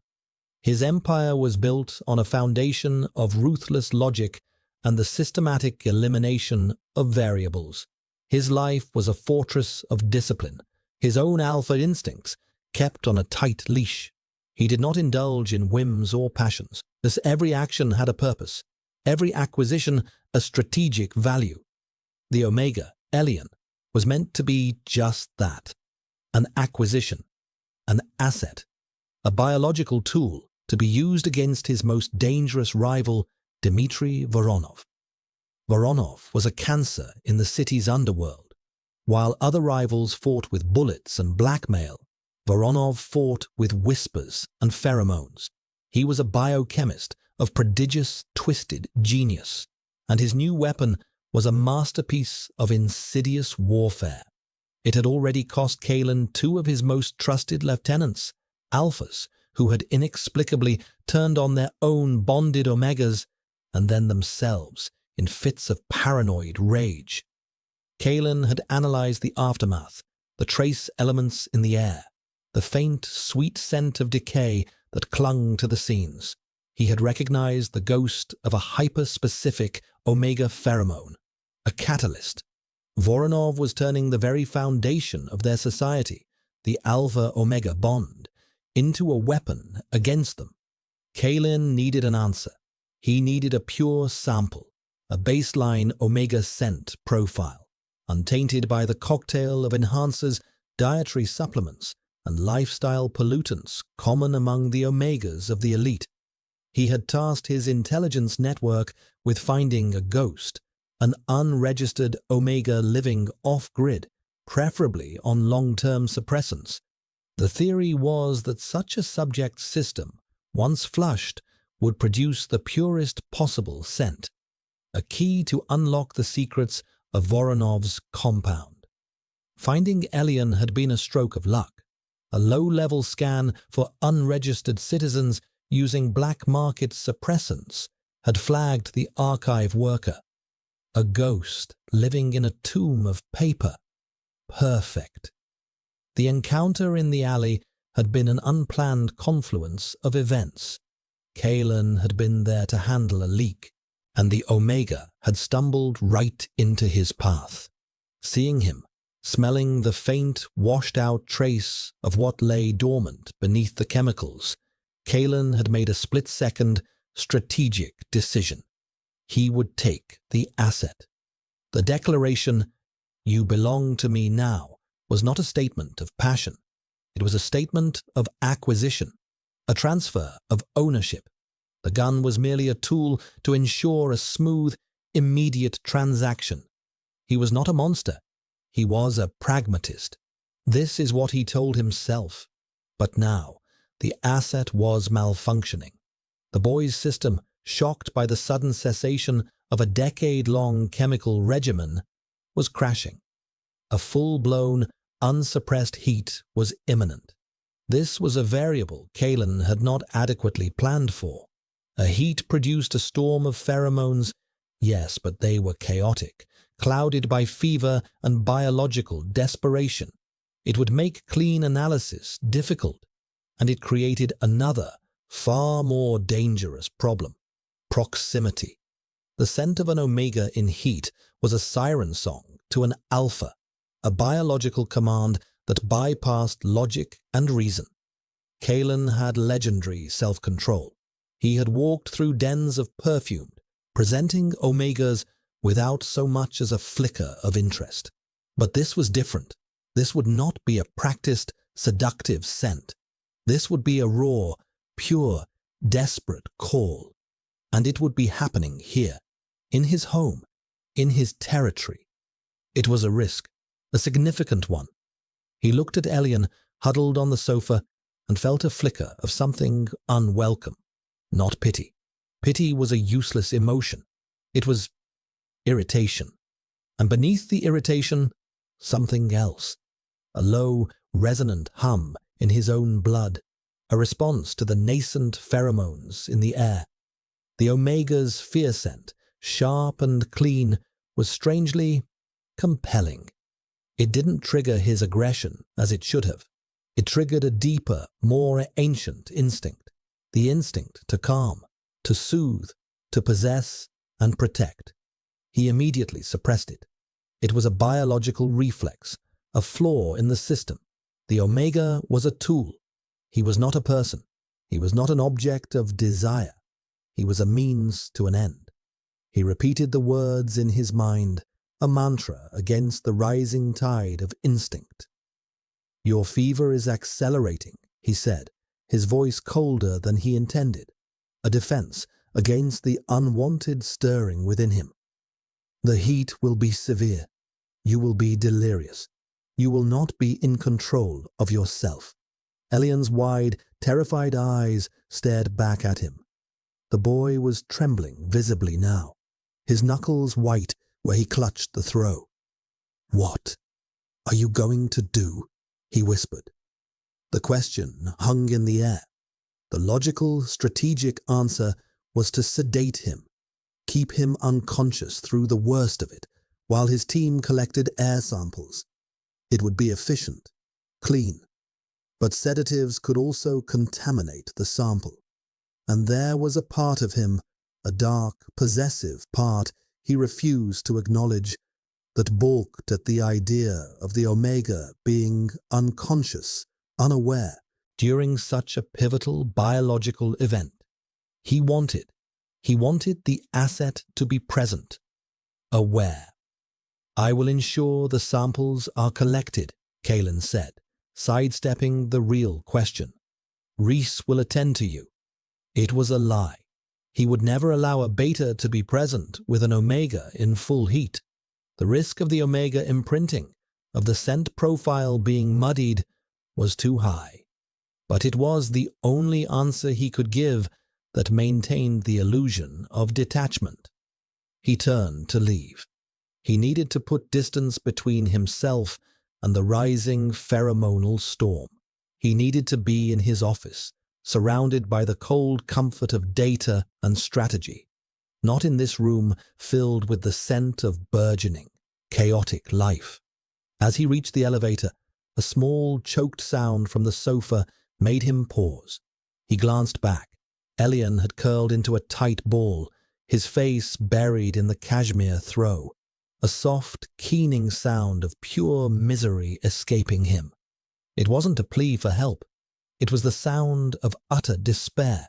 His empire was built on a foundation of ruthless logic and the systematic elimination of variables. His life was a fortress of discipline, his own alpha instincts kept on a tight leash. He did not indulge in whims or passions, as every action had a purpose, every acquisition a strategic value. The Omega, Elian, was meant to be just that, an acquisition, an asset, a biological tool to be used against his most dangerous rival, Dmitry Voronov. Voronov was a cancer in the city's underworld. While other rivals fought with bullets and blackmail, Voronov fought with whispers and pheromones. He was a biochemist of prodigious, twisted genius, and his new weapon was a masterpiece of insidious warfare. It had already cost Kalen two of his most trusted lieutenants, alphas, who had inexplicably turned on their own bonded Omegas and then themselves in fits of paranoid rage. Kalen had analyzed the aftermath, the trace elements in the air, the faint, sweet scent of decay that clung to the scenes. He had recognized the ghost of a hyper-specific Omega pheromone, a catalyst. Voronov was turning the very foundation of their society, the Alpha-Omega bond, into a weapon against them. Kalen needed an answer. He needed a pure sample, a baseline Omega scent profile, untainted by the cocktail of enhancers, dietary supplements, and lifestyle pollutants common among the Omegas of the elite. He had tasked his intelligence network with finding a ghost, an unregistered Omega living off-grid, preferably on long-term suppressants. The theory was that such a subject system, once flushed, would produce the purest possible scent, a key to unlock the secrets of Voronov's compound. Finding Elian had been a stroke of luck. A low-level scan for unregistered citizens using black market suppressants had flagged the archive worker. A ghost living in a tomb of paper. Perfect. The encounter in the alley had been an unplanned confluence of events. Kalen had been there to handle a leak, and the Omega had stumbled right into his path. Seeing him, smelling the faint, washed-out trace of what lay dormant beneath the chemicals, Kalen had made a split-second, strategic decision. He would take the asset. The declaration, "You belong to me now," was not a statement of passion. It was a statement of acquisition, a transfer of ownership. The gun was merely a tool to ensure a smooth, immediate transaction. He was not a monster. He was a pragmatist. This is what he told himself. But now, the asset was malfunctioning. The boy's system, shocked by the sudden cessation of a decade-long chemical regimen, was crashing. A full-blown, unsuppressed heat was imminent. This was a variable Kalen had not adequately planned for. A heat produced a storm of pheromones, yes, but they were chaotic, clouded by fever and biological desperation. It would make clean analysis difficult, and it created another, far more dangerous problem: proximity. The scent of an Omega in heat was a siren song to an alpha, a biological command that bypassed logic and reason. Kalen had legendary self-control. He had walked through dens of perfume, presenting Omegas without so much as a flicker of interest. But this was different. This would not be a practiced, seductive scent. This would be a raw, pure, desperate call. And it would be happening here, in his home, in his territory. It was a risk, a significant one. He looked at Elian, huddled on the sofa, and felt a flicker of something unwelcome. Not pity. Pity was a useless emotion. It was irritation. And beneath the irritation, something else. A low, resonant hum in his own blood, a response to the nascent pheromones in the air. The Omega's fear scent, sharp and clean, was strangely compelling. It didn't trigger his aggression as it should have. It triggered a deeper, more ancient instinct. The instinct to calm, to soothe, to possess and protect. He immediately suppressed it. It was a biological reflex, a flaw in the system. The Omega was a tool. He was not a person. He was not an object of desire. He was a means to an end. He repeated the words in his mind, a mantra against the rising tide of instinct. "Your fever is accelerating," he said, his voice colder than he intended, a defense against the unwanted stirring within him. "The heat will be severe. You will be delirious. You will not be in control of yourself." Elian's wide, terrified eyes stared back at him. The boy was trembling visibly now, his knuckles white where he clutched the throw. "What are you going to do?" he whispered. The question hung in the air. The logical, strategic answer was to sedate him, keep him unconscious through the worst of it, while his team collected air samples. It would be efficient, clean, but sedatives could also contaminate the sample. And there was a part of him, a dark, possessive part he refused to acknowledge, that balked at the idea of the Omega being unconscious, unaware, during such a pivotal biological event. He wanted the asset to be present, aware. "I will ensure the samples are collected," Kalen said, sidestepping the real question. "Reese will attend to you." It was a lie. He would never allow a beta to be present with an omega in full heat. The risk of the omega imprinting, of the scent profile being muddied, was too high. But it was the only answer he could give that maintained the illusion of detachment. He turned to leave. He needed to put distance between himself and the rising pheromonal storm. He needed to be in his office, surrounded by the cold comfort of data and strategy, not in this room filled with the scent of burgeoning, chaotic life. As he reached the elevator, a small, choked sound from the sofa made him pause. He glanced back. Elian had curled into a tight ball, his face buried in the cashmere throw, a soft, keening sound of pure misery escaping him. It wasn't a plea for help. It was the sound of utter despair.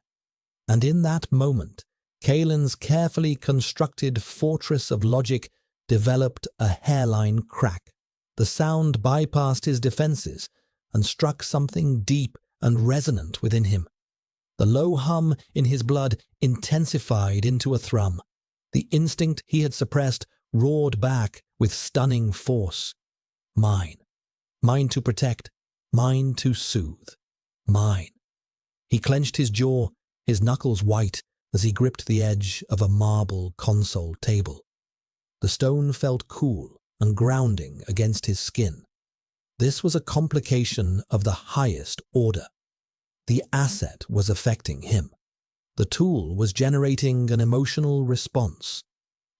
And in that moment, Kalen's carefully constructed fortress of logic developed a hairline crack. The sound bypassed his defenses and struck something deep and resonant within him. The low hum in his blood intensified into a thrum. The instinct he had suppressed roared back with stunning force. Mine. Mine to protect. Mine to soothe. Mine. He clenched his jaw, his knuckles white, as he gripped the edge of a marble console table. The stone felt cool and grounding against his skin. This was a complication of the highest order. The asset was affecting him. The tool was generating an emotional response.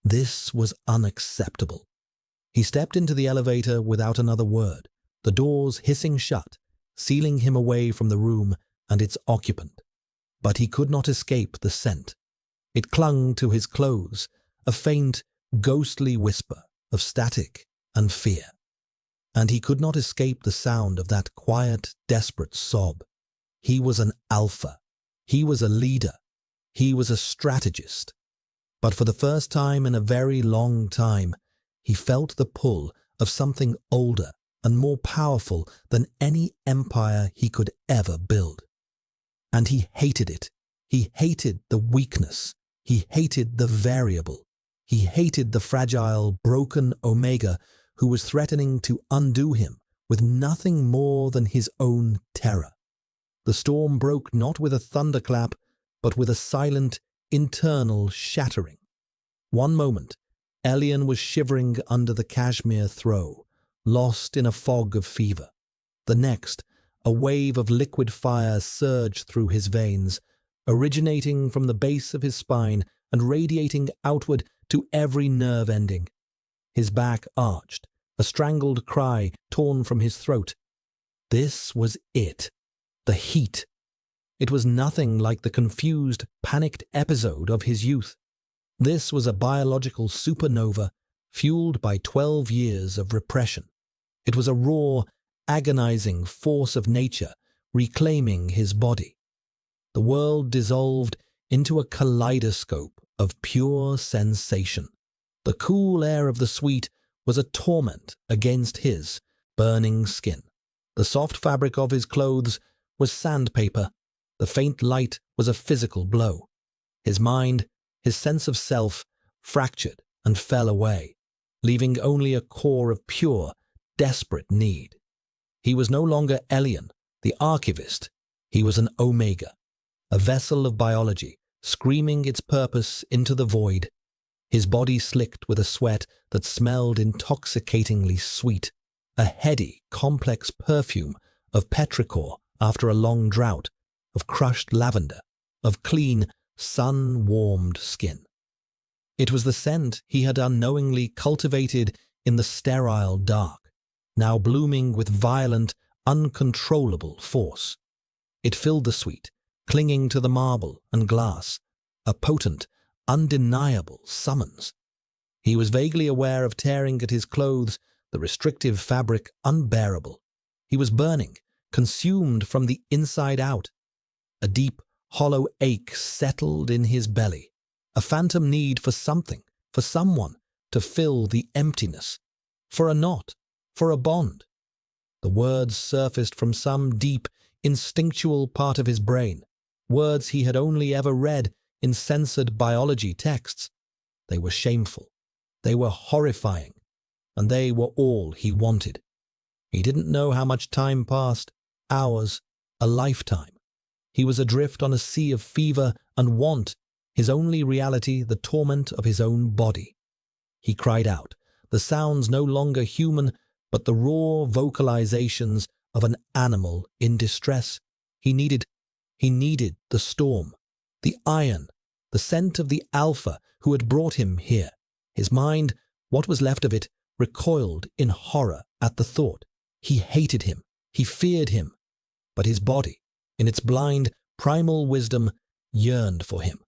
This was unacceptable. He stepped into the elevator without another word, the doors hissing shut, sealing him away from the room and its occupant. But he could not escape the scent. It clung to his clothes, a faint, ghostly whisper of static and fear. And he could not escape the sound of that quiet, desperate sob. He was an alpha. He was a leader. He was a strategist. But for the first time in a very long time, he felt the pull of something older and more powerful than any empire he could ever build. And he hated it. He hated the weakness. He hated the variable. He hated the fragile, broken Omega who was threatening to undo him with nothing more than his own terror. The storm broke not with a thunderclap, but with a silent, internal shattering. One moment, Elian was shivering under the cashmere throw, lost in a fog of fever. The next, a wave of liquid fire surged through his veins, originating from the base of his spine and radiating outward to every nerve ending. His back arched, a strangled cry torn from his throat. This was it. The heat. It was nothing like the confused, panicked episode of his youth. This was a biological supernova fueled by 12 years of repression. It was a raw, agonizing force of nature reclaiming his body. The world dissolved into a kaleidoscope of pure sensation. The cool air of the suite was a torment against his burning skin. The soft fabric of his clothes was sandpaper. The faint light was a physical blow. His mind, his sense of self, fractured and fell away, leaving only a core of pure, desperate need. He was no longer Elian, The archivist, he was an Omega, a vessel of biology, screaming its purpose into the void. His body slicked with a sweat that smelled intoxicatingly sweet, a heady, complex perfume of petrichor after a long drought, of crushed lavender, of clean, sun-warmed skin. It was the scent he had unknowingly cultivated in the sterile dark, now blooming with violent, uncontrollable force. It filled the suite, clinging to the marble and glass, a potent, undeniable summons. He was vaguely aware of tearing at his clothes, the restrictive fabric unbearable. He was burning, consumed from the inside out. A deep, hollow ache settled in his belly, a phantom need for something, for someone, to fill the emptiness, for a knot, for a bond. The words surfaced from some deep, instinctual part of his brain, words he had only ever read in censored biology texts. They were shameful, they were horrifying, and they were all he wanted. He didn't know how much time passed, hours, a lifetime. He was adrift on a sea of fever and want, his only reality the torment of his own body. He cried out, the sounds no longer human, but the raw vocalizations of an animal in distress. He needed the storm, the iron, the scent of the alpha who had brought him here. His mind, what was left of it, recoiled in horror at the thought. He hated him, he feared him, but his body, in its blind, primal wisdom, yearned for him.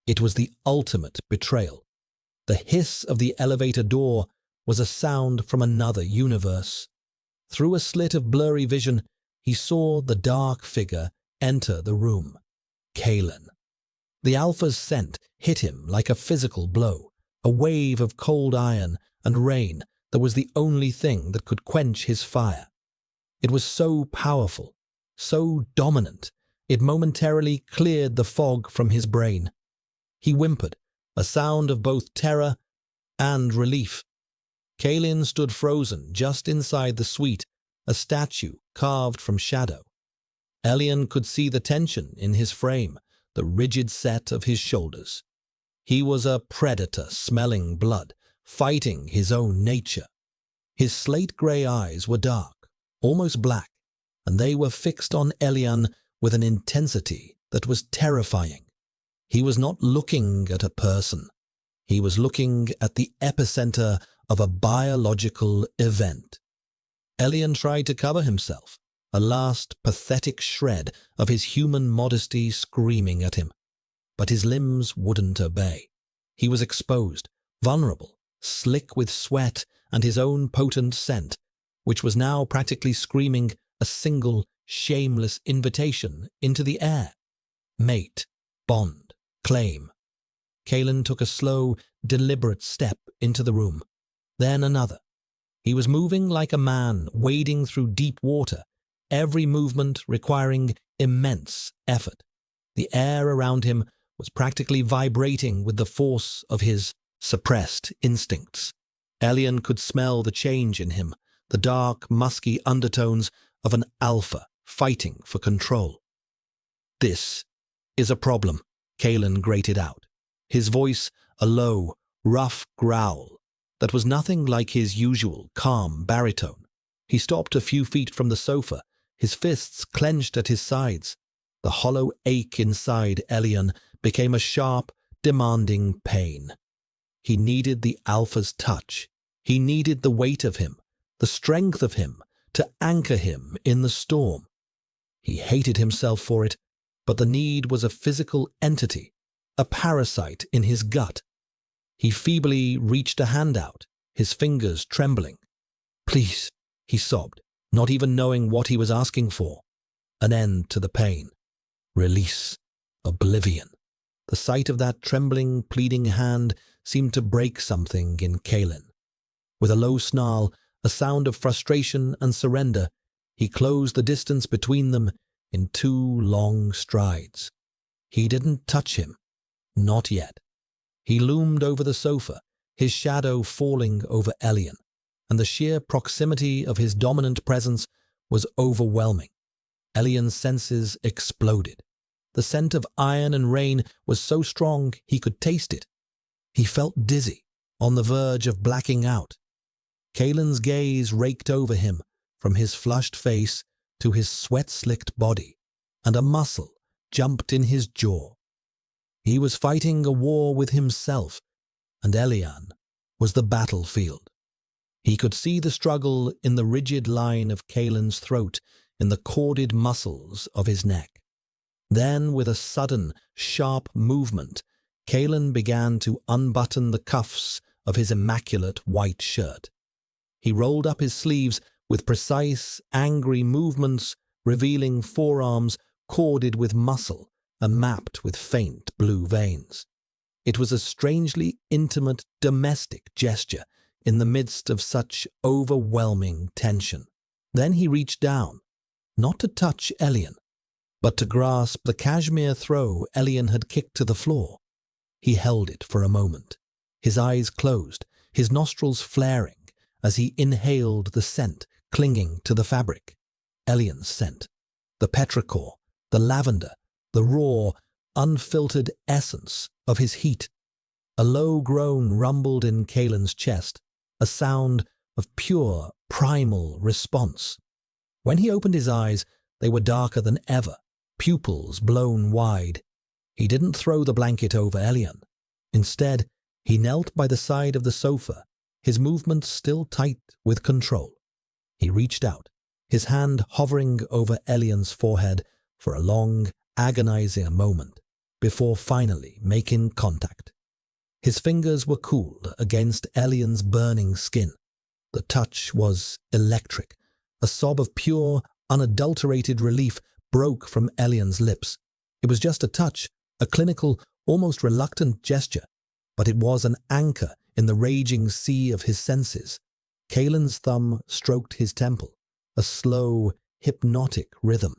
It was the ultimate betrayal. The hiss of the elevator door was a sound from another universe. Through a slit of blurry vision, he saw the dark figure enter the room. Kalen. The alpha's scent hit him like a physical blow, a wave of cold iron and rain that was the only thing that could quench his fire. It was so powerful, so dominant, it momentarily cleared the fog from his brain. He whimpered, a sound of both terror and relief. Kalen stood frozen just inside the suite, a statue carved from shadow. Elian could see the tension in his frame, the rigid set of his shoulders. He was a predator smelling blood, fighting his own nature. His slate-grey eyes were dark, almost black, and they were fixed on Elian with an intensity that was terrifying. He was not looking at a person. He was looking at the epicenter of a biological event. Elian tried to cover himself, a last pathetic shred of his human modesty screaming at him. But his limbs wouldn't obey. He was exposed, vulnerable, slick with sweat and his own potent scent, which was now practically screaming a single, shameless invitation into the air. Mate, bond, claim. Kalen took a slow, deliberate step into the room, then another. He was moving like a man wading through deep water, every movement requiring immense effort. The air around him was practically vibrating with the force of his suppressed instincts. Elian could smell the change in him, the dark, musky undertones of an alpha fighting for control. "This is a problem," Kalen grated out, his voice a low, rough growl that was nothing like his usual calm baritone. He stopped a few feet from the sofa, his fists clenched at his sides. The hollow ache inside Elian became a sharp, demanding pain. He needed the alpha's touch. He needed the weight of him, the strength of him, to anchor him in the storm. He hated himself for it, but the need was a physical entity, a parasite in his gut. He feebly reached a hand out, his fingers trembling. "Please," he sobbed, not even knowing what he was asking for. An end to the pain. Release. Oblivion. The sight of that trembling, pleading hand seemed to break something in Kalen. With a low snarl, a sound of frustration and surrender, he closed the distance between them in 2 long strides. He didn't touch him. Not yet. He loomed over the sofa, his shadow falling over Elian, and the sheer proximity of his dominant presence was overwhelming. Elian's senses exploded. The scent of iron and rain was so strong he could taste it. He felt dizzy, on the verge of blacking out. Kalen's gaze raked over him, from his flushed face to his sweat-slicked body, and a muscle jumped in his jaw. He was fighting a war with himself, and Elian was the battlefield. He could see the struggle in the rigid line of Kalen's throat, in the corded muscles of his neck. Then, with a sudden, sharp movement, Kalen began to unbutton the cuffs of his immaculate white shirt. He rolled up his sleeves with precise, angry movements, revealing forearms corded with muscle and mapped with faint blue veins. It was a strangely intimate, domestic gesture in the midst of such overwhelming tension. Then he reached down, not to touch Elian, but to grasp the cashmere throw Elian had kicked to the floor. He held it for a moment, his eyes closed, his nostrils flaring as he inhaled the scent clinging to the fabric. Elian's scent, the petrichor, the lavender, the raw, unfiltered essence of his heat. A low groan rumbled in Kalen's chest, a sound of pure, primal response. When he opened his eyes, they were darker than ever, pupils blown wide. He didn't throw the blanket over Elian. Instead, he knelt by the side of the sofa, his movements still tight with control. He reached out, his hand hovering over Elian's forehead for a long, agonizing moment, before finally making contact. His fingers were cool against Elian's burning skin. The touch was electric. A sob of pure, unadulterated relief broke from Elian's lips. It was just a touch, a clinical, almost reluctant gesture, but it was an anchor in the raging sea of his senses. Kalen's thumb stroked his temple, a slow, hypnotic rhythm.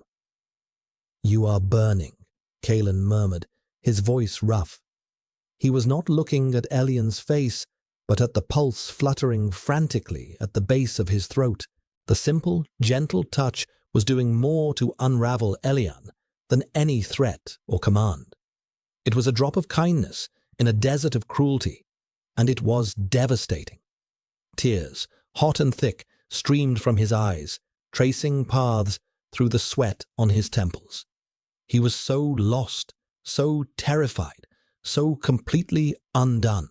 "You are burning," Kalen murmured, his voice rough. He was not looking at Elian's face, but at the pulse fluttering frantically at the base of his throat. The simple, gentle touch was doing more to unravel Elian than any threat or command. It was a drop of kindness in a desert of cruelty, and it was devastating. Tears, hot and thick, streamed from his eyes, tracing paths through the sweat on his temples. He was so lost, so terrified, so completely undone.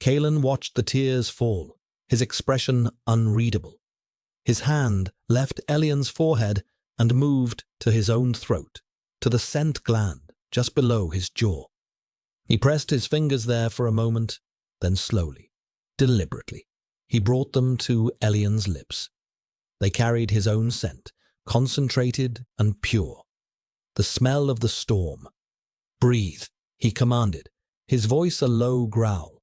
Kalen watched the tears fall, his expression unreadable. His hand left Elian's forehead and moved to his own throat, to the scent gland just below his jaw. He pressed his fingers there for a moment, then slowly, deliberately, he brought them to Elian's lips. They carried his own scent, concentrated and pure. The smell of the storm. "Breathe," he commanded, his voice a low growl.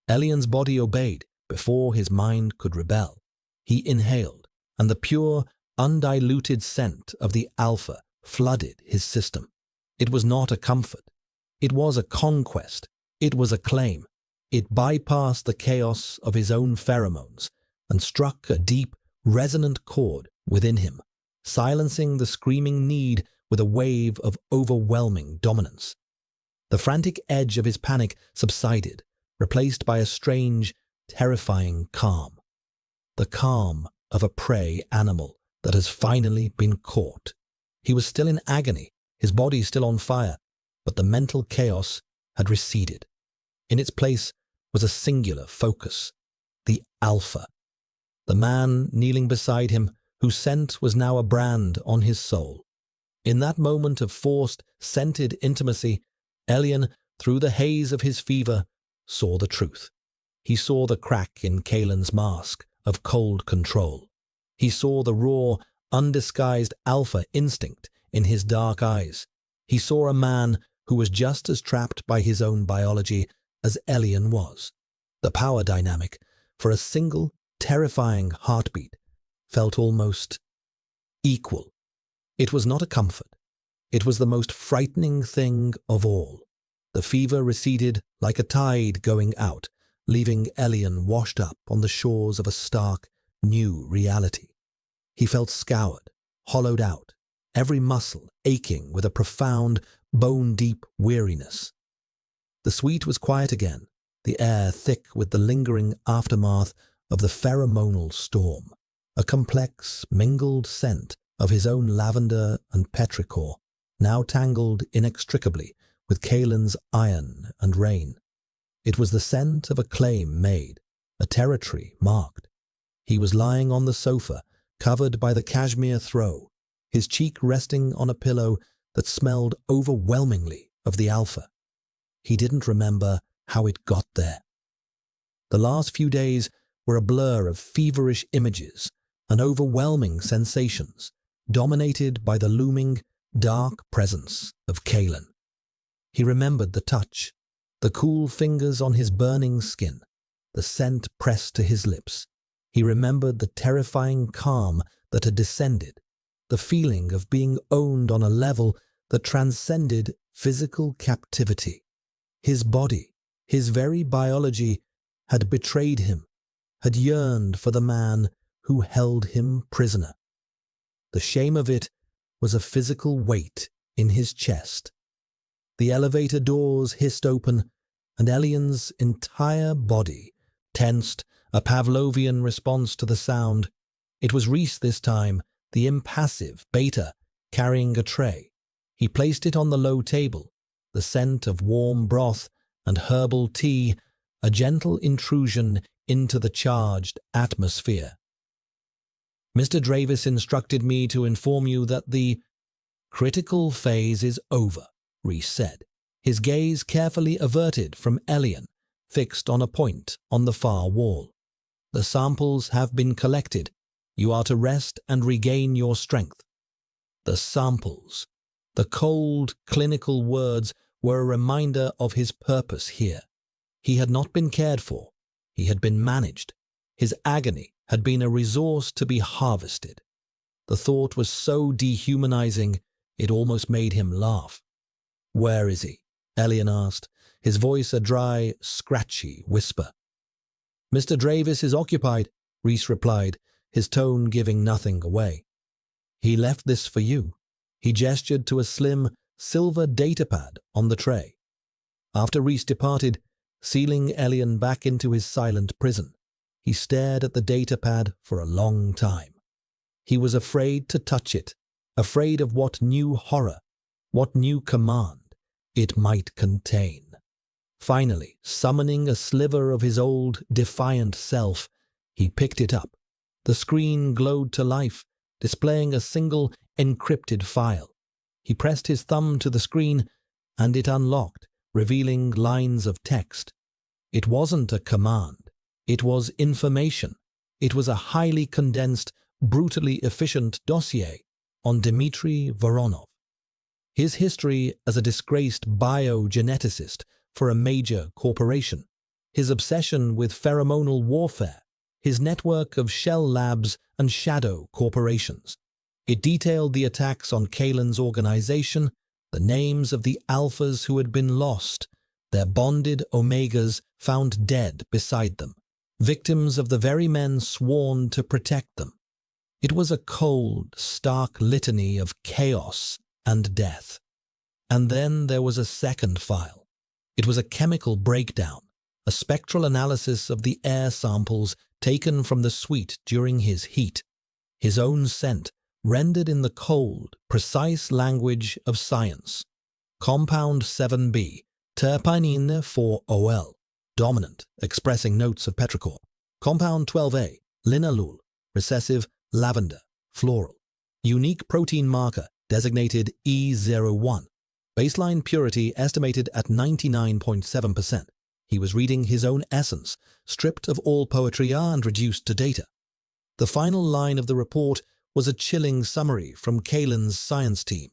Elian's body obeyed before his mind could rebel. He inhaled, and the pure, undiluted scent of the alpha flooded his system. It was not a comfort. It was a conquest. It was a claim. It bypassed the chaos of his own pheromones and struck a deep, resonant chord within him, silencing the screaming need with a wave of overwhelming dominance. The frantic edge of his panic subsided, replaced by a strange, terrifying calm. The calm of a prey animal that has finally been caught. He was still in agony, his body still on fire, but the mental chaos had receded. In its place was a singular focus, the alpha. The man kneeling beside him, whose scent was now a brand on his soul. In that moment of forced, scented intimacy, Elian, through the haze of his fever, saw the truth. He saw the crack in Kalen's mask of cold control. He saw the raw, undisguised alpha instinct in his dark eyes. He saw a man who was just as trapped by his own biology as Elian was. The power dynamic, for a single, terrifying heartbeat, felt almost equal. It was not a comfort. It was the most frightening thing of all. The fever receded like a tide going out, leaving Elian washed up on the shores of a stark, new reality. He felt scoured, hollowed out, every muscle aching with a profound, bone-deep weariness. The suite was quiet again, the air thick with the lingering aftermath of the pheromonal storm, a complex, mingled scent of his own lavender and petrichor, now tangled inextricably with Kalen's iron and rain. It was the scent of a claim made, a territory marked. He was lying on the sofa, covered by the cashmere throw, his cheek resting on a pillow that smelled overwhelmingly of the alpha. He didn't remember how it got there. The last few days were a blur of feverish images and overwhelming sensations, dominated by the looming, dark presence of Kalen. He remembered the touch, the cool fingers on his burning skin, the scent pressed to his lips. He remembered the terrifying calm that had descended, the feeling of being owned on a level that transcended physical captivity. His body, his very biology, had betrayed him, had yearned for the man who held him prisoner. The shame of it was a physical weight in his chest. The elevator doors hissed open, and Elian's entire body tensed, a Pavlovian response to the sound. It was Reese this time, the impassive Beta, carrying a tray. He placed it on the low table, the scent of warm broth and herbal tea, a gentle intrusion into the charged atmosphere. Mr. Dravis instructed me to inform you that the critical phase is over, Reese said, his gaze carefully averted from Elian, fixed on a point on the far wall. The samples have been collected. You are to rest and regain your strength. The samples. The cold, clinical words were a reminder of his purpose here. He had not been cared for. He had been managed. His agony had been a resource to be harvested. The thought was so dehumanizing, it almost made him laugh. "Where is he?" Elian asked, his voice a dry, scratchy whisper. "Mr. Dravis is occupied," Reese replied, his tone giving nothing away. "He left this for you." He gestured to a slim, silver datapad on the tray. After Reese departed, sealing Elian back into his silent prison, he stared at the datapad for a long time. He was afraid to touch it, afraid of what new horror, what new command it might contain. Finally, summoning a sliver of his old, defiant self, he picked it up. The screen glowed to life, displaying a single encrypted file. He pressed his thumb to the screen, and it unlocked, revealing lines of text. It wasn't a command. It was information. It was a highly condensed, brutally efficient dossier on Dmitry Voronov. His history as a disgraced biogeneticist for a major corporation, his obsession with pheromonal warfare, his network of shell labs and shadow corporations. It detailed the attacks on Kalen's organization, the names of the alphas who had been lost, their bonded omegas found dead beside them, victims of the very men sworn to protect them. It was a cold, stark litany of chaos and death. And then there was a second file. It was a chemical breakdown, a spectral analysis of the air samples taken from the suite during his heat, his own scent, rendered in the cold, precise language of science. Compound 7B, terpinine 4-OL, dominant, expressing notes of petrichor. Compound 12A, linalool, recessive, lavender, floral. Unique protein marker, designated E01. Baseline purity estimated at 99.7%. He was reading his own essence, stripped of all poetry and reduced to data. The final line of the report was a chilling summary from Kalen's science team.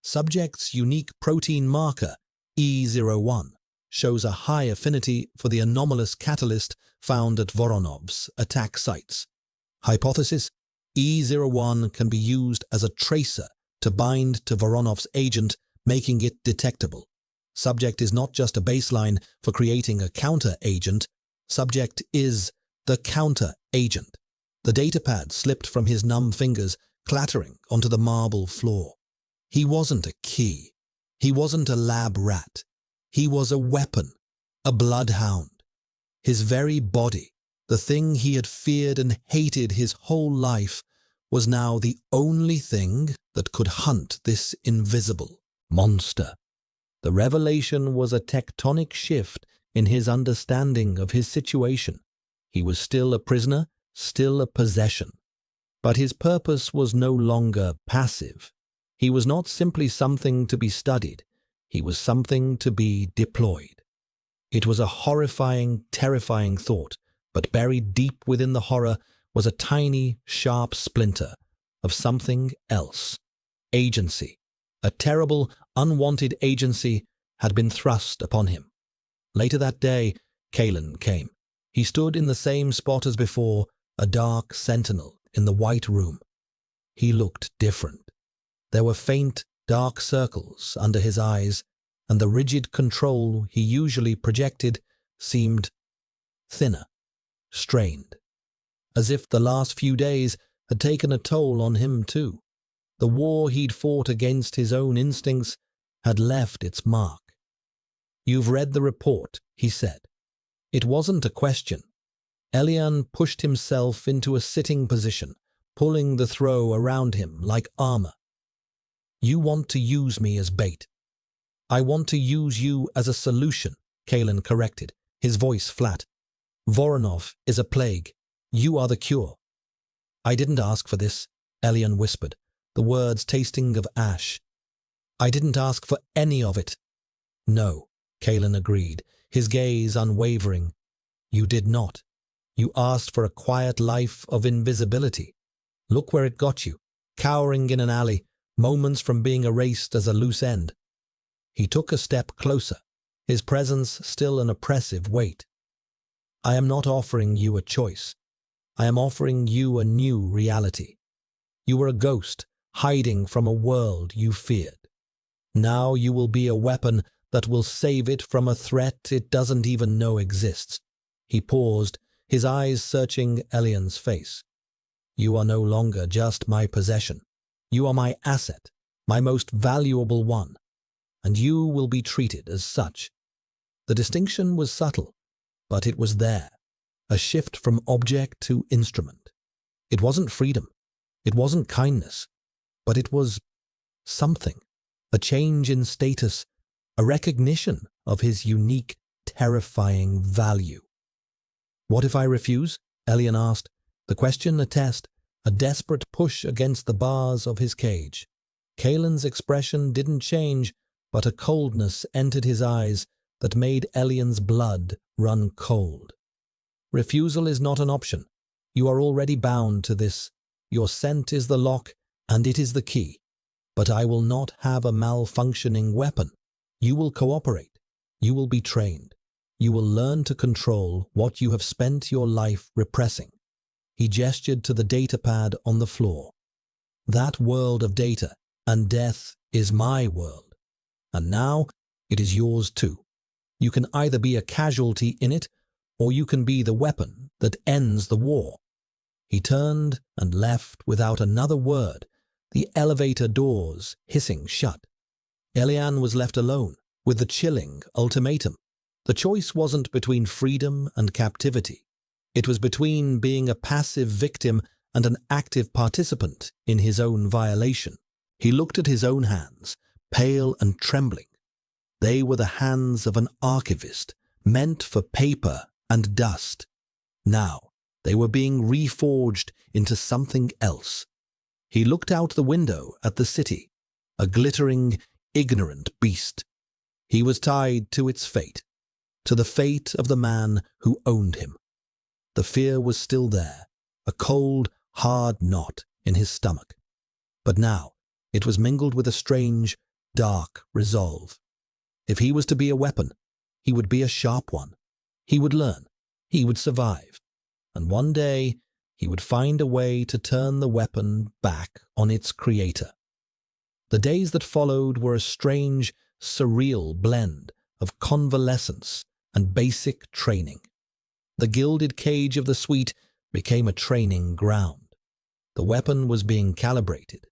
Subject's unique protein marker, E01, shows a high affinity for the anomalous catalyst found at Voronov's attack sites. Hypothesis: E01 can be used as a tracer to bind to Voronov's agent, making it detectable. Subject is not just a baseline for creating a counter-agent. Subject is the counter-agent. The datapad slipped from his numb fingers, clattering onto the marble floor. He wasn't a key. He wasn't a lab rat. He was a weapon, a bloodhound. His very body, the thing he had feared and hated his whole life, was now the only thing that could hunt this invisible monster. The revelation was a tectonic shift in his understanding of his situation. He was still a prisoner, still a possession. But his purpose was no longer passive. He was not simply something to be studied. He was something to be deployed. It was a horrifying, terrifying thought, but buried deep within the horror was a tiny, sharp splinter of something else. Agency. A terrible, unwanted agency had been thrust upon him. Later that day, Kalen came. He stood in the same spot as before, a dark sentinel in the white room. He looked different. There were faint, dark circles under his eyes, and the rigid control he usually projected seemed thinner, strained, as if the last few days had taken a toll on him too. The war he'd fought against his own instincts had left its mark. "You've read the report," he said. It wasn't a question. Elian pushed himself into a sitting position, pulling the throw around him like armor. "You want to use me as bait." "I want to use you as a solution," Kalen corrected, his voice flat. "Voronov is a plague. You are the cure." "I didn't ask for this," Elian whispered, the words tasting of ash. "I didn't ask for any of it." "No," Kalen agreed, his gaze unwavering. "You did not. You asked for a quiet life of invisibility. Look where it got you, cowering in an alley, moments from being erased as a loose end." He took a step closer, his presence still an oppressive weight. "I am not offering you a choice. I am offering you a new reality. You were a ghost, hiding from a world you feared. Now you will be a weapon that will save it from a threat it doesn't even know exists." He paused, his eyes searching Elian's face. "You are no longer just my possession. You are my asset, my most valuable one, and you will be treated as such." The distinction was subtle, but it was there, a shift from object to instrument. It wasn't freedom, it wasn't kindness, but it was something, a change in status, a recognition of his unique, terrifying value. "What if I refuse?" Elian asked, the question a test, a desperate push against the bars of his cage. Kalen's expression didn't change, but a coldness entered his eyes that made Elian's blood run cold. "Refusal is not an option. You are already bound to this. Your scent is the lock, and it is the key. But I will not have a malfunctioning weapon. You will cooperate. You will be trained. You will learn to control what you have spent your life repressing." He gestured to the datapad on the floor. "That world of data and death is my world. And now it is yours too. You can either be a casualty in it, or you can be the weapon that ends the war." He turned and left without another word, the elevator doors hissing shut. Elian was left alone with the chilling ultimatum. The choice wasn't between freedom and captivity. It was between being a passive victim and an active participant in his own violation. He looked at his own hands, pale and trembling. They were the hands of an archivist, meant for paper and dust. Now they were being reforged into something else. He looked out the window at the city, a glittering, ignorant beast. He was tied to its fate, to the fate of the man who owned him. The fear was still there, a cold, hard knot in his stomach. But now it was mingled with a strange, dark resolve. If he was to be a weapon, he would be a sharp one. He would learn. He would survive. And one day he would find a way to turn the weapon back on its creator. The days that followed were a strange, surreal blend of convalescence and basic training. The gilded cage of the suite became a training ground. The weapon was being calibrated.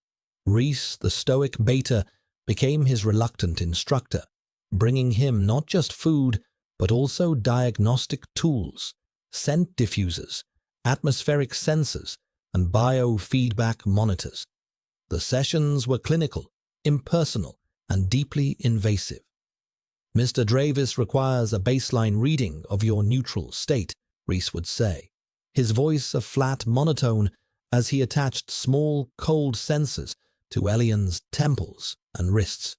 Reese, the stoic beta, became his reluctant instructor, bringing him not just food, but also diagnostic tools, scent diffusers, atmospheric sensors, and biofeedback monitors. The sessions were clinical, impersonal, and deeply invasive. Mr. Dravis requires a baseline reading of your neutral state, Reese would say, his voice a flat monotone as he attached small, cold sensors to Elian's temples and wrists.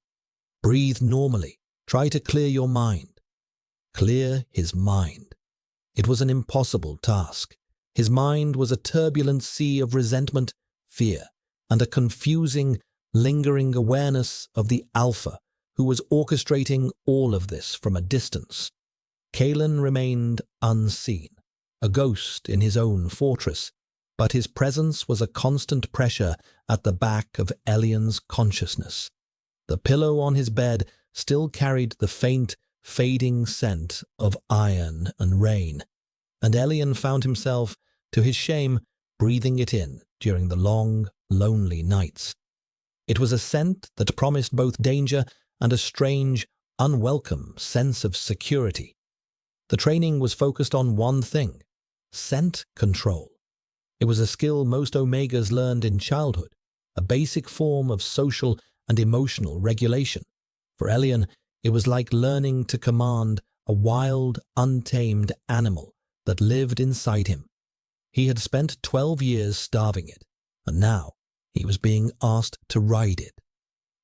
Breathe normally. Try to clear your mind. Clear his mind. It was an impossible task. His mind was a turbulent sea of resentment, fear, and a confusing, lingering awareness of the Alpha who was orchestrating all of this from a distance. Kalen remained unseen, a ghost in his own fortress, but his presence was a constant pressure at the back of Elian's consciousness. The pillow on his bed still carried the faint, fading scent of iron and rain, and Elian found himself, to his shame, breathing it in during the long, lonely nights. It was a scent that promised both danger and a strange, unwelcome sense of security. The training was focused on one thing: scent control. It was a skill most Omegas learned in childhood, a basic form of social and emotional regulation. For Elian, it was like learning to command a wild, untamed animal that lived inside him. He had spent 12 years starving it, and now he was being asked to ride it.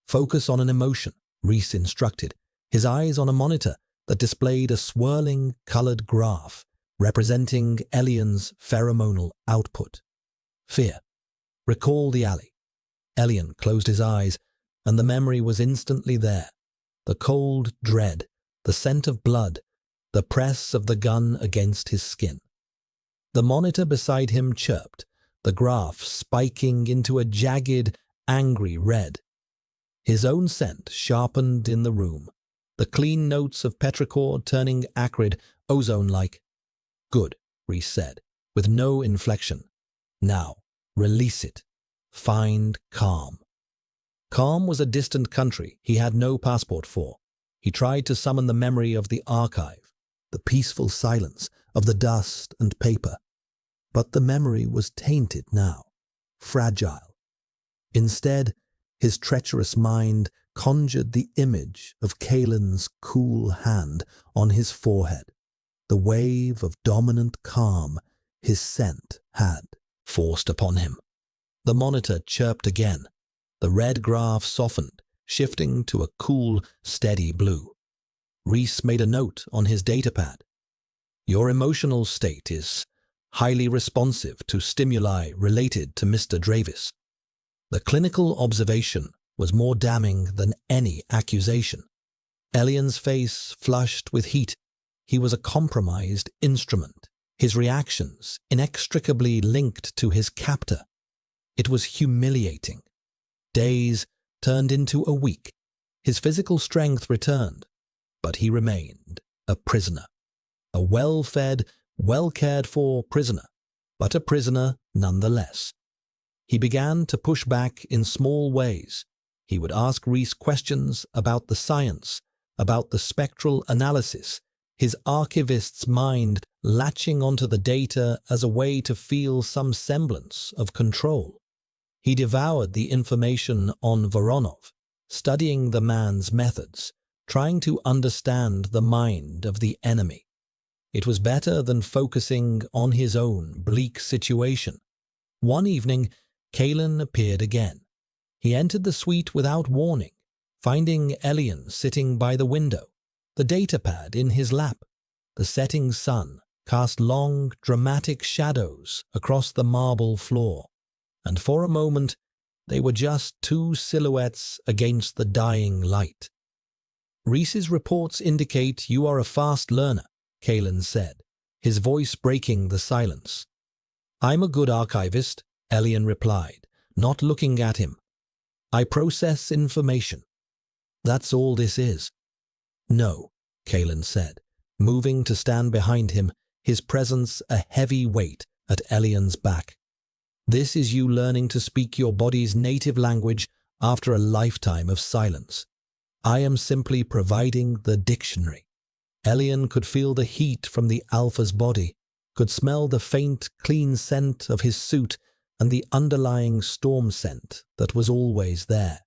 Focus on an emotion, Reese instructed, his eyes on a monitor that displayed a swirling, colored graph representing Elian's pheromonal output. Fear. Recall the alley. Elian closed his eyes, and the memory was instantly there. The cold dread, the scent of blood, the press of the gun against his skin. The monitor beside him chirped, the graph spiking into a jagged, angry red. His own scent sharpened in the room, the clean notes of petrichor turning acrid, ozone-like. Good, Reese said, with no inflection. Now, release it. Find calm. Calm was a distant country he had no passport for. He tried to summon the memory of the archive, the peaceful silence of the dust and paper. But the memory was tainted now, fragile. Instead, his treacherous mind conjured the image of Kalen's cool hand on his forehead, the wave of dominant calm his scent had forced upon him. The monitor chirped again. The red graph softened, shifting to a cool, steady blue. Reese made a note on his datapad. Your emotional state is highly responsive to stimuli related to Mr. Dravis. The clinical observation was more damning than any accusation. Elian's face flushed with heat. He was a compromised instrument, his reactions inextricably linked to his captor. It was humiliating. Days turned into a week. His physical strength returned, but he remained a prisoner. A well-fed, well-cared-for prisoner, but a prisoner nonetheless. He began to push back in small ways. He would ask Reese questions about the science, about the spectral analysis, his archivist's mind latching onto the data as a way to feel some semblance of control. He devoured the information on Voronov, studying the man's methods, trying to understand the mind of the enemy. It was better than focusing on his own bleak situation. One evening, Kalen appeared again. He entered the suite without warning, finding Elian sitting by the window, the datapad in his lap. The setting sun cast long, dramatic shadows across the marble floor, and for a moment they were just two silhouettes against the dying light. Reese's reports indicate you are a fast learner, Kalen said, his voice breaking the silence. I'm a good archivist, Elian replied, not looking at him. I process information. That's all this is. No, Kalen said, moving to stand behind him, his presence a heavy weight at Elian's back. This is you learning to speak your body's native language after a lifetime of silence. I am simply providing the dictionary. Elian could feel the heat from the alpha's body, could smell the faint, clean scent of his suit and the underlying storm scent that was always there.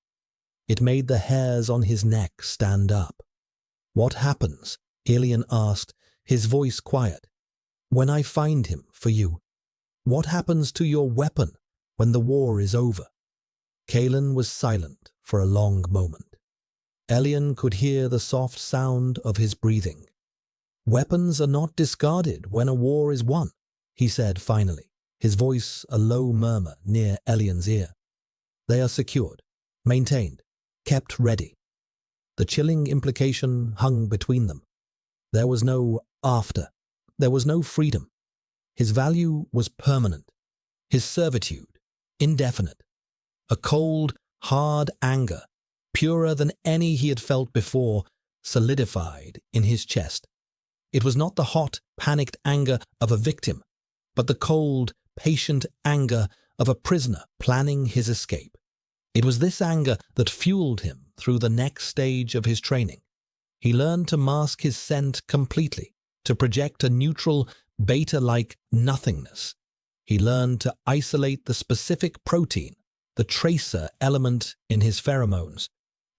It made the hairs on his neck stand up. "What happens?" Elian asked, his voice quiet. "When I find him for you? What happens to your weapon when the war is over?" Kalen was silent for a long moment. Elian could hear the soft sound of his breathing. "Weapons are not discarded when a war is won," he said finally, his voice a low murmur near Elian's ear. "They are secured, maintained, kept ready." The chilling implication hung between them. There was no after. There was no freedom. His value was permanent. His servitude, indefinite. A cold, hard anger, purer than any he had felt before, solidified in his chest. It was not the hot, panicked anger of a victim, but the cold, patient anger of a prisoner planning his escape. It was this anger that fueled him through the next stage of his training. He learned to mask his scent completely, to project a neutral, beta-like nothingness. He learned to isolate the specific protein, the tracer element in his pheromones,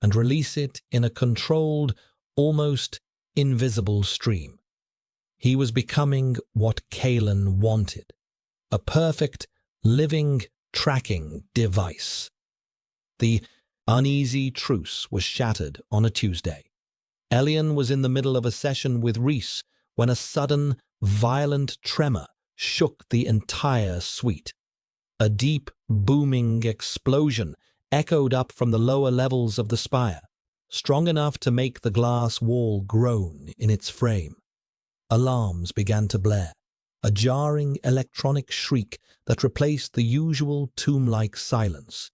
and release it in a controlled, almost invisible stream. He was becoming what Kalen wanted, a perfect, living, tracking device. The uneasy truce was shattered on a Tuesday. Elian was in the middle of a session with Reese when a sudden, violent tremor shook the entire suite. A deep, booming explosion echoed up from the lower levels of the spire, strong enough to make the glass wall groan in its frame. Alarms began to blare, a jarring electronic shriek that replaced the usual tomb-like silence.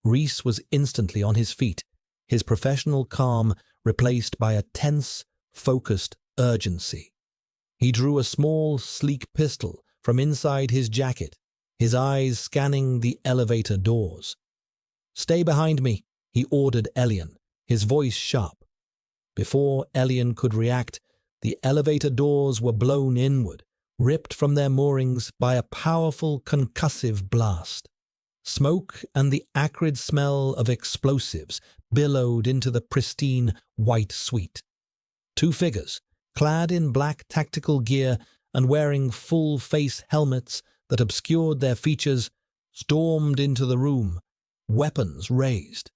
Reese was instantly on his feet, his professional calm replaced by a tense, focused urgency. He drew a small, sleek pistol from inside his jacket, his eyes scanning the elevator doors. "Stay behind me," he ordered Elian, his voice sharp. Before Elian could react, the elevator doors were blown inward, ripped from their moorings by a powerful concussive blast. Smoke and the acrid smell of explosives billowed into the pristine white suite. Two figures, clad in black tactical gear and wearing full-face helmets that obscured their features, stormed into the room, weapons raised.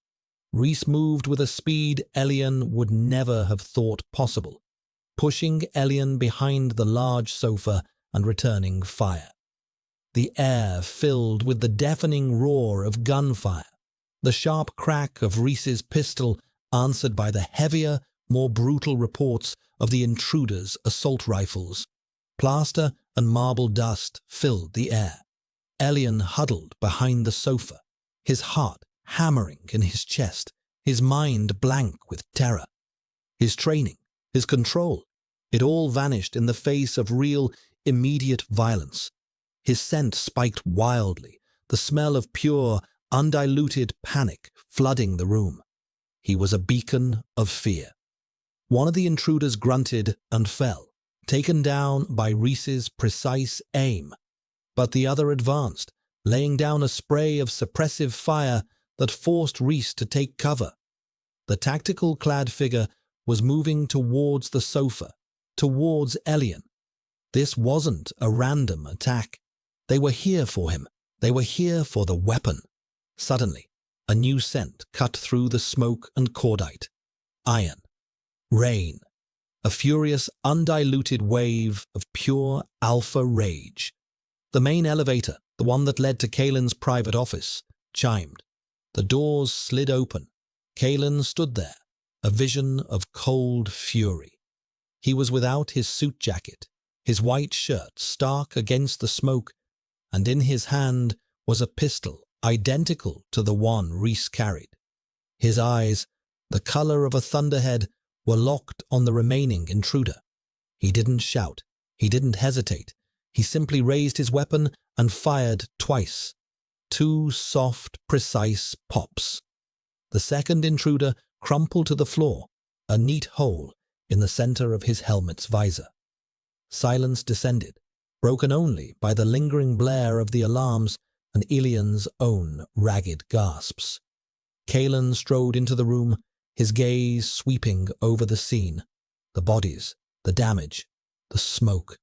Reese moved with a speed Elian would never have thought possible, pushing Elian behind the large sofa and returning fire. The air filled with the deafening roar of gunfire, the sharp crack of Reese's pistol answered by the heavier, more brutal reports of the intruders' assault rifles. Plaster and marble dust filled the air. Elian huddled behind the sofa, his heart hammering in his chest, his mind blank with terror. His training, his control, it all vanished in the face of real, immediate violence. His scent spiked wildly, the smell of pure, undiluted panic flooding the room. He was a beacon of fear. One of the intruders grunted and fell, taken down by Reese's precise aim, but the other advanced, laying down a spray of suppressive fire that forced Reese to take cover. The tactical-clad figure was moving towards the sofa, towards Elian. This wasn't a random attack. They were here for him. They were here for the weapon. Suddenly, a new scent cut through the smoke and cordite. Iron. Rain. A furious, undiluted wave of pure alpha rage. The main elevator, the one that led to Kalen's private office, chimed. The doors slid open. Kalen stood there, a vision of cold fury. He was without his suit jacket, his white shirt stark against the smoke, and in his hand was a pistol identical to the one Reese carried. His eyes, the color of a thunderhead, were locked on the remaining intruder. He didn't shout. He didn't hesitate. He simply raised his weapon and fired twice, two soft, precise pops. The second intruder crumpled to the floor, a neat hole in the center of his helmet's visor. Silence descended, broken only by the lingering blare of the alarms and Ilian's own ragged gasps. Kalen strode into the room, his gaze sweeping over the scene, the bodies, the damage, the smoke.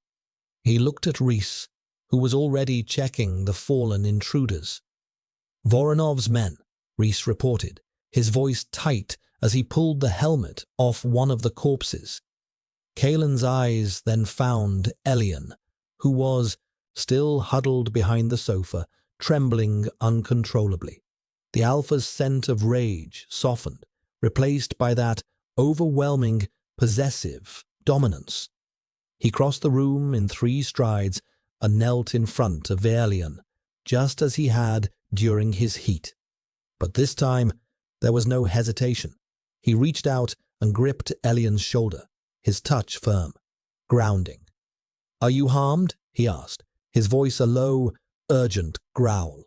He looked at Reese, who was already checking the fallen intruders. "Voronov's men," Reese reported, his voice tight as he pulled the helmet off one of the corpses. Kalen's eyes then found Elian, who was still huddled behind the sofa, trembling uncontrollably. The Alpha's scent of rage softened, replaced by that overwhelming, possessive dominance. He crossed the room in 3 strides and knelt in front of Elian, just as he had during his heat. But this time, there was no hesitation. He reached out and gripped Elian's shoulder, his touch firm, grounding. "Are you harmed?" he asked, his voice a low, urgent growl.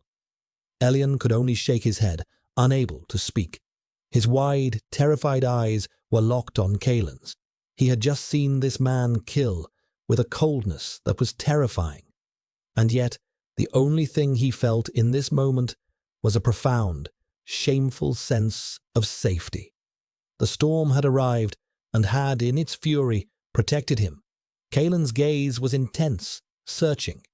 Elian could only shake his head, unable to speak. His wide, terrified eyes were locked on Kalen's. He had just seen this man kill with a coldness that was terrifying. And yet, the only thing he felt in this moment was a profound, shameful sense of safety. The storm had arrived and had, in its fury, protected him. Kalen's gaze was intense, searching.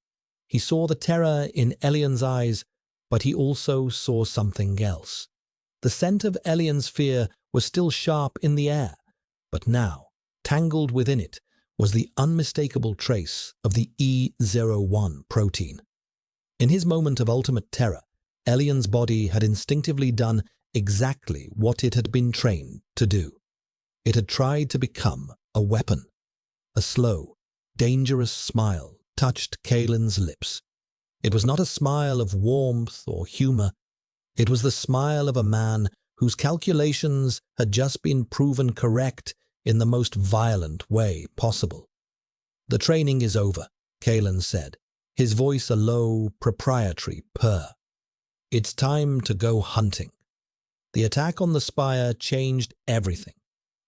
He saw the terror in Elian's eyes, but he also saw something else. The scent of Elian's fear was still sharp in the air, but now, tangled within it, was the unmistakable trace of the E01 protein. In his moment of ultimate terror, Elian's body had instinctively done exactly what it had been trained to do. It had tried to become a weapon. A slow, dangerous smile touched Kalen's lips. It was not a smile of warmth or humor. It was the smile of a man whose calculations had just been proven correct in the most violent way possible. "The training is over," Kalen said, his voice a low, proprietary purr. "It's time to go hunting." The attack on the spire changed everything.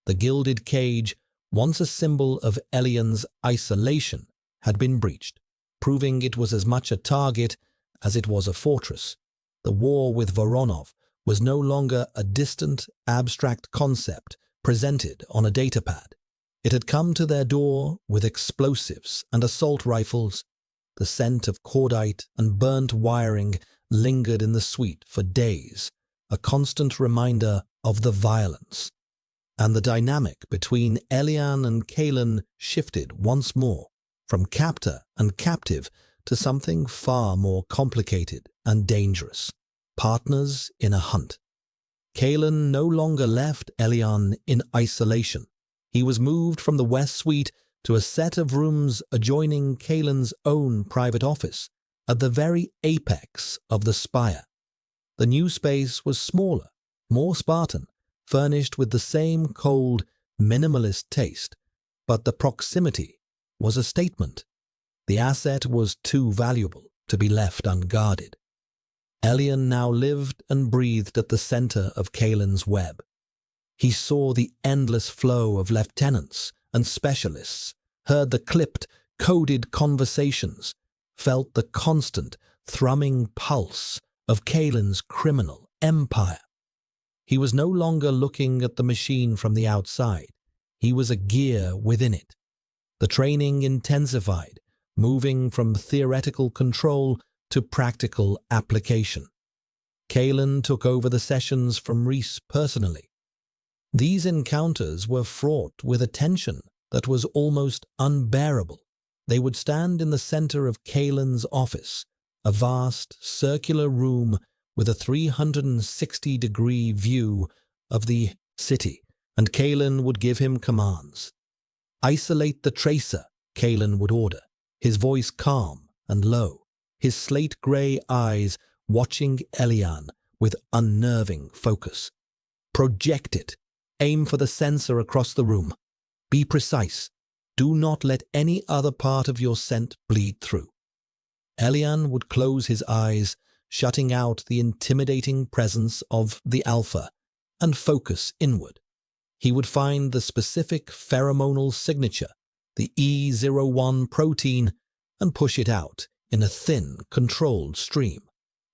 The gilded cage, once a symbol of Elian's isolation, had been breached, proving it was as much a target as it was a fortress. The war with Voronov was no longer a distant, abstract concept presented on a datapad. It had come to their door with explosives and assault rifles. The scent of cordite and burnt wiring lingered in the suite for days, a constant reminder of the violence. And the dynamic between Elian and Kalen shifted once more, from captor and captive to something far more complicated and dangerous. Partners in a hunt. Kalen no longer left Elian in isolation. He was moved from the West Suite to a set of rooms adjoining Kalen's own private office, at the very apex of the spire. The new space was smaller, more Spartan, furnished with the same cold, minimalist taste, but the proximity was a statement. The asset was too valuable to be left unguarded. Elian now lived and breathed at the center of Kalen's web. He saw the endless flow of lieutenants and specialists, heard the clipped, coded conversations, felt the constant, thrumming pulse of Kalen's criminal empire. He was no longer looking at the machine from the outside. He was a gear within it. The training intensified, moving from theoretical control to practical application. Kalen took over the sessions from Reese personally. These encounters were fraught with a tension that was almost unbearable. They would stand in the center of Kalen's office, a vast, circular room with a 360-degree view of the city, and Kalen would give him commands. "Isolate the tracer," Kalen would order, his voice calm and low, his slate-gray eyes watching Elian with unnerving focus. "Project it. Aim for the sensor across the room. Be precise. Do not let any other part of your scent bleed through." Elian would close his eyes, shutting out the intimidating presence of the alpha, and focus inward. He would find the specific pheromonal signature, the E01 protein, and push it out in a thin, controlled stream.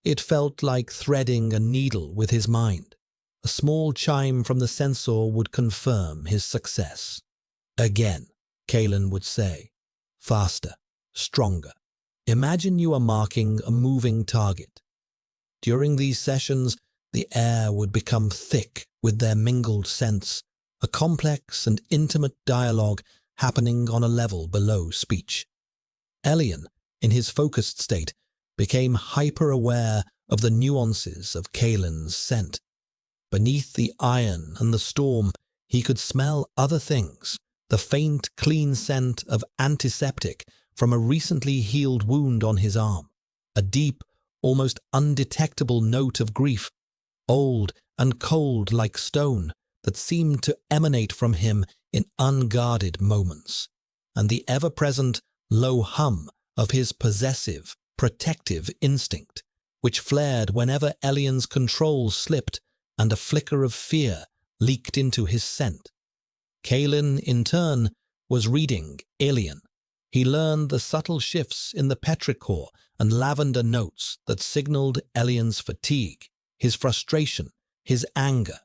It felt like threading a needle with his mind. A small chime from the sensor would confirm his success. Again, Kalen would say, faster, stronger. Imagine you are marking a moving target. During these sessions, the air would become thick with their mingled scents, a complex and intimate dialogue happening on a level below speech. Elian, in his focused state, became hyper-aware of the nuances of Kalen's scent. Beneath the iron and the storm, he could smell other things, the faint, clean scent of antiseptic from a recently healed wound on his arm, a deep, almost undetectable note of grief, old and cold like stone, that seemed to emanate from him in unguarded moments, and the ever-present low hum of his possessive, protective instinct, which flared whenever Elian's control slipped and a flicker of fear leaked into his scent. Kalen, in turn, was reading Elian. He learned the subtle shifts in the petrichor and lavender notes that signaled Elian's fatigue, his frustration, his anger.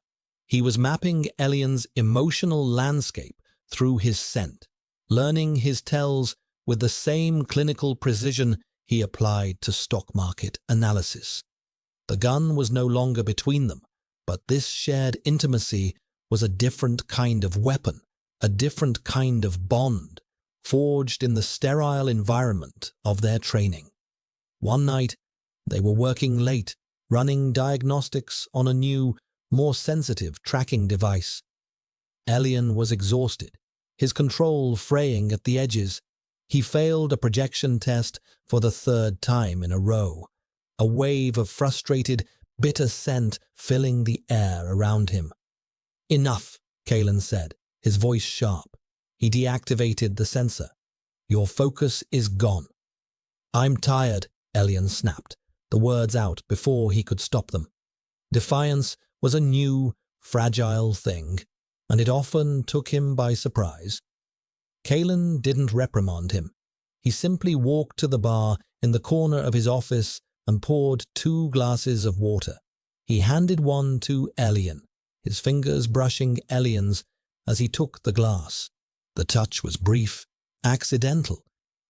He was mapping Elian's emotional landscape through his scent, learning his tells with the same clinical precision he applied to stock market analysis. The gun was no longer between them, but this shared intimacy was a different kind of weapon, a different kind of bond, forged in the sterile environment of their training. One night, they were working late, running diagnostics on a new, more sensitive tracking device. Elian was exhausted, his control fraying at the edges. He failed a projection test for the third time in a row, a wave of frustrated, bitter scent filling the air around him. "Enough," Kalen said, his voice sharp. He deactivated the sensor. "Your focus is gone." "I'm tired," Elian snapped, the words out before he could stop them. Defiance was a new, fragile thing, and it often took him by surprise. Kalen didn't reprimand him. He simply walked to the bar in the corner of his office and poured 2 glasses of water. He handed one to Elian, his fingers brushing Elian's as he took the glass. The touch was brief, accidental,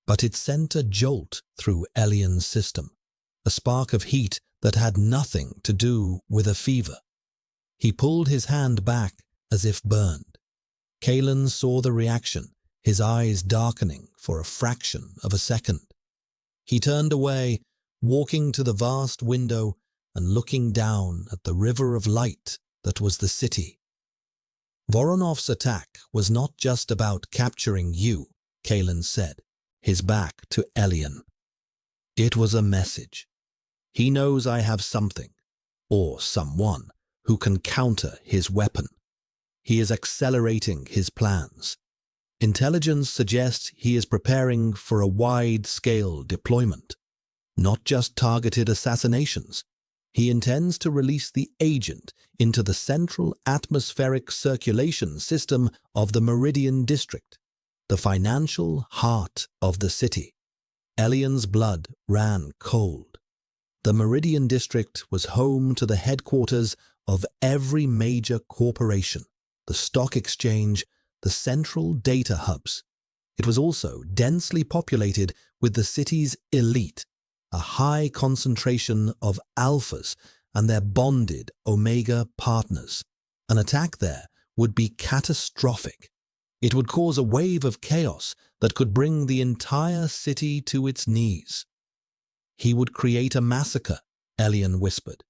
but it sent a jolt through Elian's system, a spark of heat that had nothing to do with a fever. He pulled his hand back as if burned. Kalen saw the reaction, his eyes darkening for a fraction of a second. He turned away, walking to the vast window and looking down at the river of light that was the city. "Voronov's attack was not just about capturing you," Kalen said, his back to Elian. "It was a message. He knows I have something, or someone, who can counter his weapon. He is accelerating his plans. Intelligence suggests he is preparing for a wide-scale deployment, not just targeted assassinations. He intends to release the agent into the central atmospheric circulation system of the Meridian District, the financial heart of the city." Elian's blood ran cold. The Meridian District was home to the headquarters of every major corporation, the stock exchange, the central data hubs. It was also densely populated with the city's elite, a high concentration of alphas and their bonded Omega partners. An attack there would be catastrophic. It would cause a wave of chaos that could bring the entire city to its knees. "He would create a massacre," Elian whispered.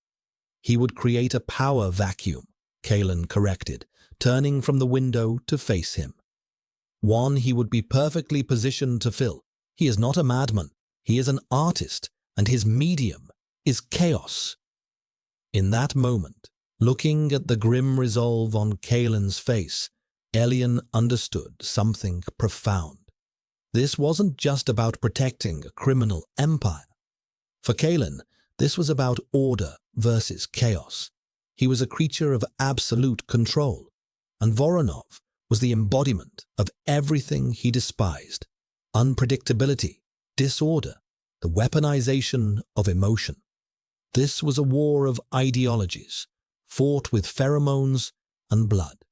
"He would create a power vacuum," Kalen corrected, turning from the window to face him. "One he would be perfectly positioned to fill. He is not a madman. He is an artist, and his medium is chaos." In that moment, looking at the grim resolve on Kalen's face, Elian understood something profound. This wasn't just about protecting a criminal empire. For Kalen, This was about order versus chaos. He was a creature of absolute control, and Voronov was the embodiment of everything he despised: unpredictability, disorder, the weaponization of emotion. This was a war of ideologies, fought with pheromones and blood.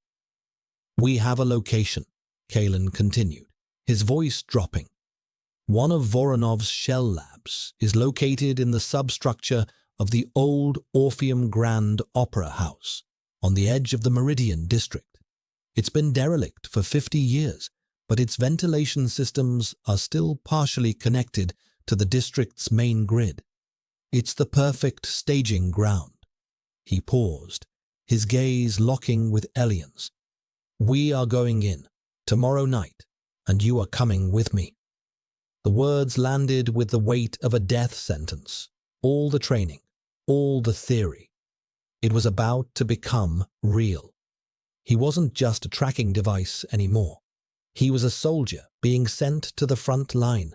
"We have a location," Kalen continued, his voice dropping. "One of Voronov's shell labs is located in the substructure of the old Orpheum Grand Opera House on the edge of the Meridian District. It's been derelict for 50 years, but its ventilation systems are still partially connected to the district's main grid. It's the perfect staging ground." He paused, his gaze locking with Elian's. "We are going in tomorrow night, and you are coming with me." The words landed with the weight of a death sentence. All the training, all the theory. It was about to become real. He wasn't just a tracking device anymore. He was a soldier being sent to the front line.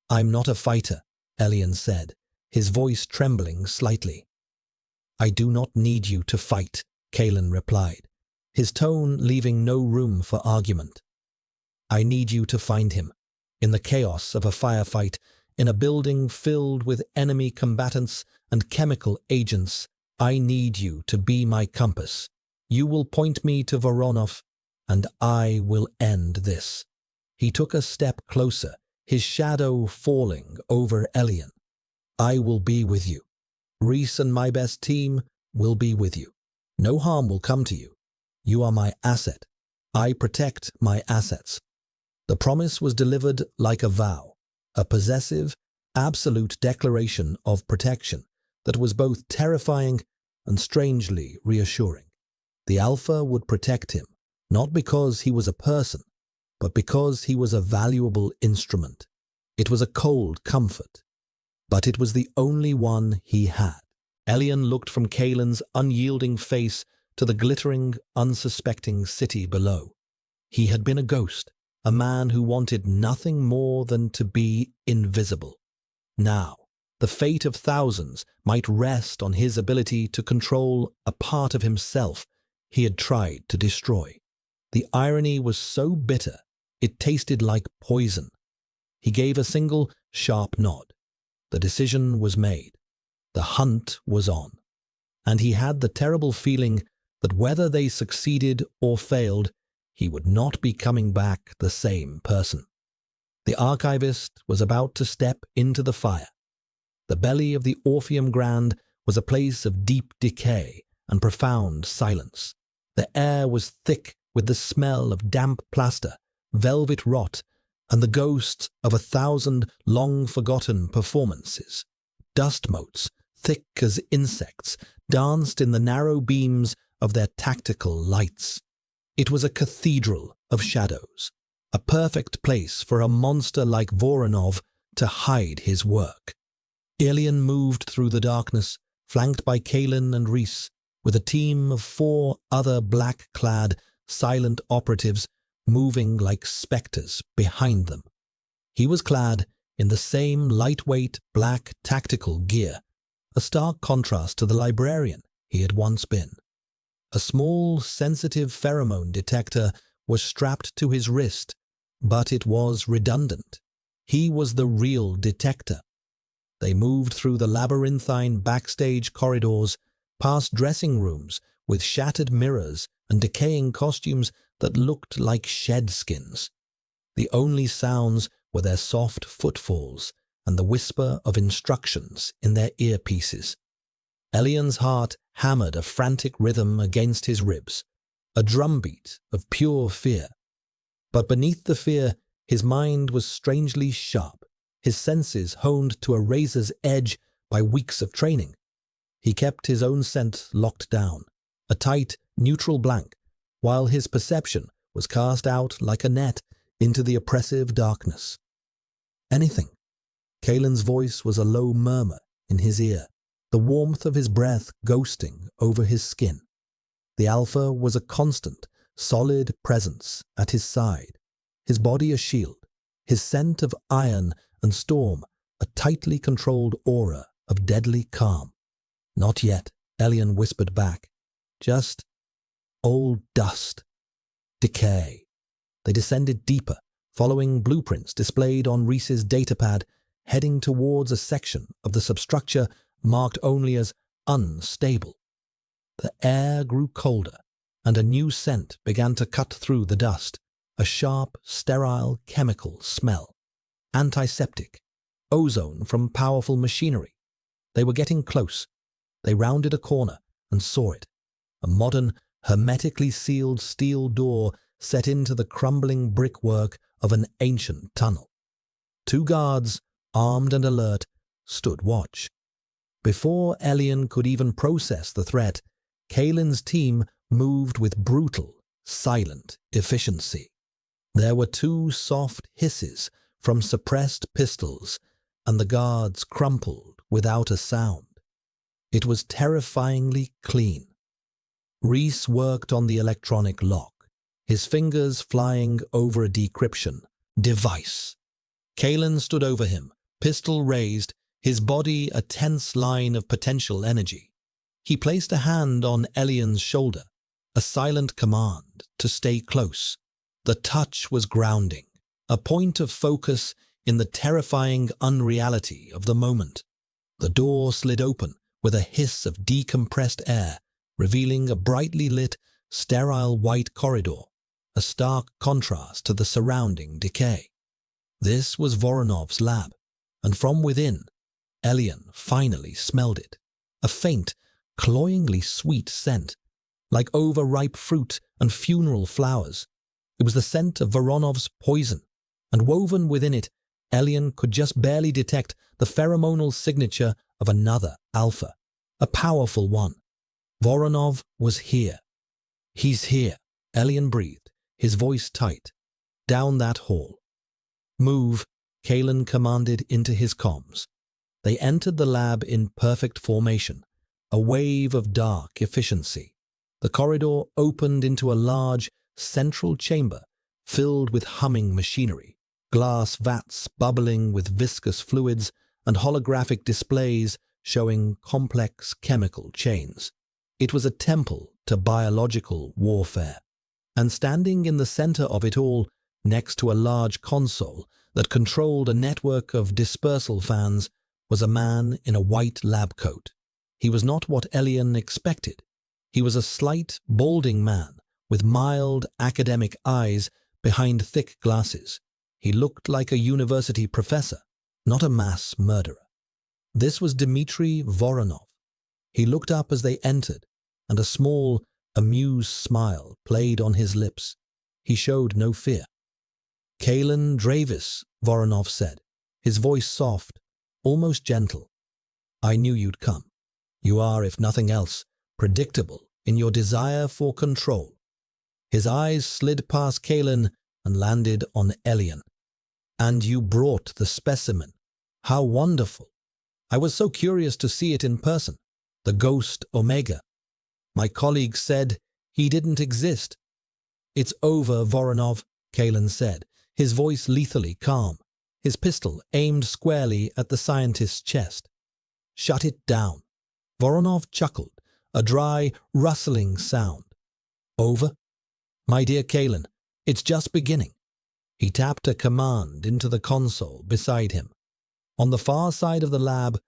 "I'm not a fighter," Elian said, his voice trembling slightly. "I do not need you to fight," Kalen replied, his tone leaving no room for argument. "I need you to find him, in the chaos of a firefight, in a building filled with enemy combatants and chemical agents. I need you to be my compass. You will point me to Voronov, and I will end this." He took a step closer, his shadow falling over Elian. "I will be with you. Reese and my best team will be with you. No harm will come to you. You are my asset. I protect my assets." The promise was delivered like a vow, a possessive, absolute declaration of protection that was both terrifying and strangely reassuring. The Alpha would protect him, not because he was a person, but because he was a valuable instrument. It was a cold comfort, but it was the only one he had. Elian looked from Kalen's unyielding face to the glittering, unsuspecting city below. He had been a ghost, a man who wanted nothing more than to be invisible. Now, the fate of thousands might rest on his ability to control a part of himself he had tried to destroy. The irony was so bitter, it tasted like poison. He gave a single, sharp nod. The decision was made. The hunt was on. And he had the terrible feeling that whether they succeeded or failed, he would not be coming back the same person. The archivist was about to step into the fire. The belly of the Orpheum Grand was a place of deep decay and profound silence. The air was thick with the smell of damp plaster, velvet rot, and the ghosts of 1,000 long-forgotten performances. Dust motes, thick as insects, danced in the narrow beams of their tactical lights. It was a cathedral of shadows, a perfect place for a monster like Voronov to hide his work. Elian moved through the darkness, flanked by Kalen and Reese, with a team of 4 other black-clad, silent operatives moving like spectres behind them. He was clad in the same lightweight black tactical gear, a stark contrast to the librarian he had once been. A small, sensitive pheromone detector was strapped to his wrist, but it was redundant. He was the real detector. They moved through the labyrinthine backstage corridors, past dressing rooms with shattered mirrors and decaying costumes that looked like shed skins. The only sounds were their soft footfalls and the whisper of instructions in their earpieces. Elian's heart hammered a frantic rhythm against his ribs, a drumbeat of pure fear. But beneath the fear, his mind was strangely sharp, his senses honed to a razor's edge by weeks of training. He kept his own scent locked down, a tight, neutral blank, while his perception was cast out like a net into the oppressive darkness. "Anything." Kalen's voice was a low murmur in his ear, the warmth of his breath ghosting over his skin. The Alpha was a constant, solid presence at his side, his body a shield, his scent of iron and storm a tightly controlled aura of deadly calm. "Not yet," Elian whispered back. "Just old dust. Decay." They descended deeper, following blueprints displayed on Reese's datapad, heading towards a section of the substructure marked only as unstable. The air grew colder, and a new scent began to cut through the dust, a sharp, sterile chemical smell. Antiseptic, ozone from powerful machinery. They were getting close. They rounded a corner and saw it. A modern, hermetically sealed steel door set into the crumbling brickwork of an ancient tunnel. 2 guards, armed and alert, stood watch. Before Elian could even process the threat, Kalen's team moved with brutal, silent efficiency. There were 2 soft hisses from suppressed pistols, and the guards crumpled without a sound. It was terrifyingly clean. Reese worked on the electronic lock, his fingers flying over a decryption device. Kalen stood over him, pistol raised, his body a tense line of potential energy. He placed a hand on Elian's shoulder, a silent command to stay close. The touch was grounding, a point of focus in the terrifying unreality of the moment. The door slid open with a hiss of decompressed air, revealing a brightly lit, sterile white corridor, a stark contrast to the surrounding decay. This was Voronov's lab, and from within, Elian finally smelled it. A faint, cloyingly sweet scent, like overripe fruit and funeral flowers. It was the scent of Voronov's poison, and woven within it, Elian could just barely detect the pheromonal signature of another alpha, a powerful one. Voronov was here. "He's here," Elian breathed, his voice tight. "Down that hall." "Move," Kalen commanded into his comms. They entered the lab in perfect formation, a wave of dark efficiency. The corridor opened into a large, central chamber filled with humming machinery, glass vats bubbling with viscous fluids, and holographic displays showing complex chemical chains. It was a temple to biological warfare, and standing in the center of it all, next to a large console that controlled a network of dispersal fans, was a man in a white lab coat. He was not what Elian expected. He was a slight, balding man with mild, academic eyes behind thick glasses. He looked like a university professor, not a mass murderer. This was Dmitry Voronov. He looked up as they entered, and a small, amused smile played on his lips. He showed no fear. "Kalen Dravis," Voronov said, his voice soft, almost gentle. "I knew you'd come. You are, if nothing else, predictable in your desire for control." His eyes slid past Kalen and landed on Elian. "And you brought the specimen. How wonderful. I was so curious to see it in person. The ghost Omega. My colleague said he didn't exist." "It's over, Voronov," Kalen said, his voice lethally calm, his pistol aimed squarely at the scientist's chest. "Shut it down." Voronov chuckled, a dry, rustling sound. "Over? My dear Kalen, it's just beginning." He tapped a command into the console beside him. On the far side of the lab,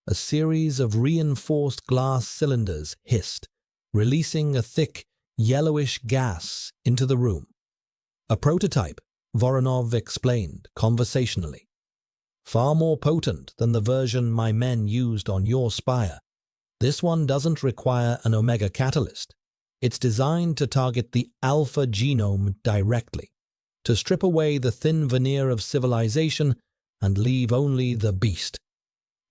a series of reinforced glass cylinders hissed, releasing a thick, yellowish gas into the room. "A prototype," Voronov explained conversationally. "Far more potent than the version my men used on your spire. This one doesn't require an Omega catalyst. It's designed to target the alpha genome directly, to strip away the thin veneer of civilization and leave only the beast."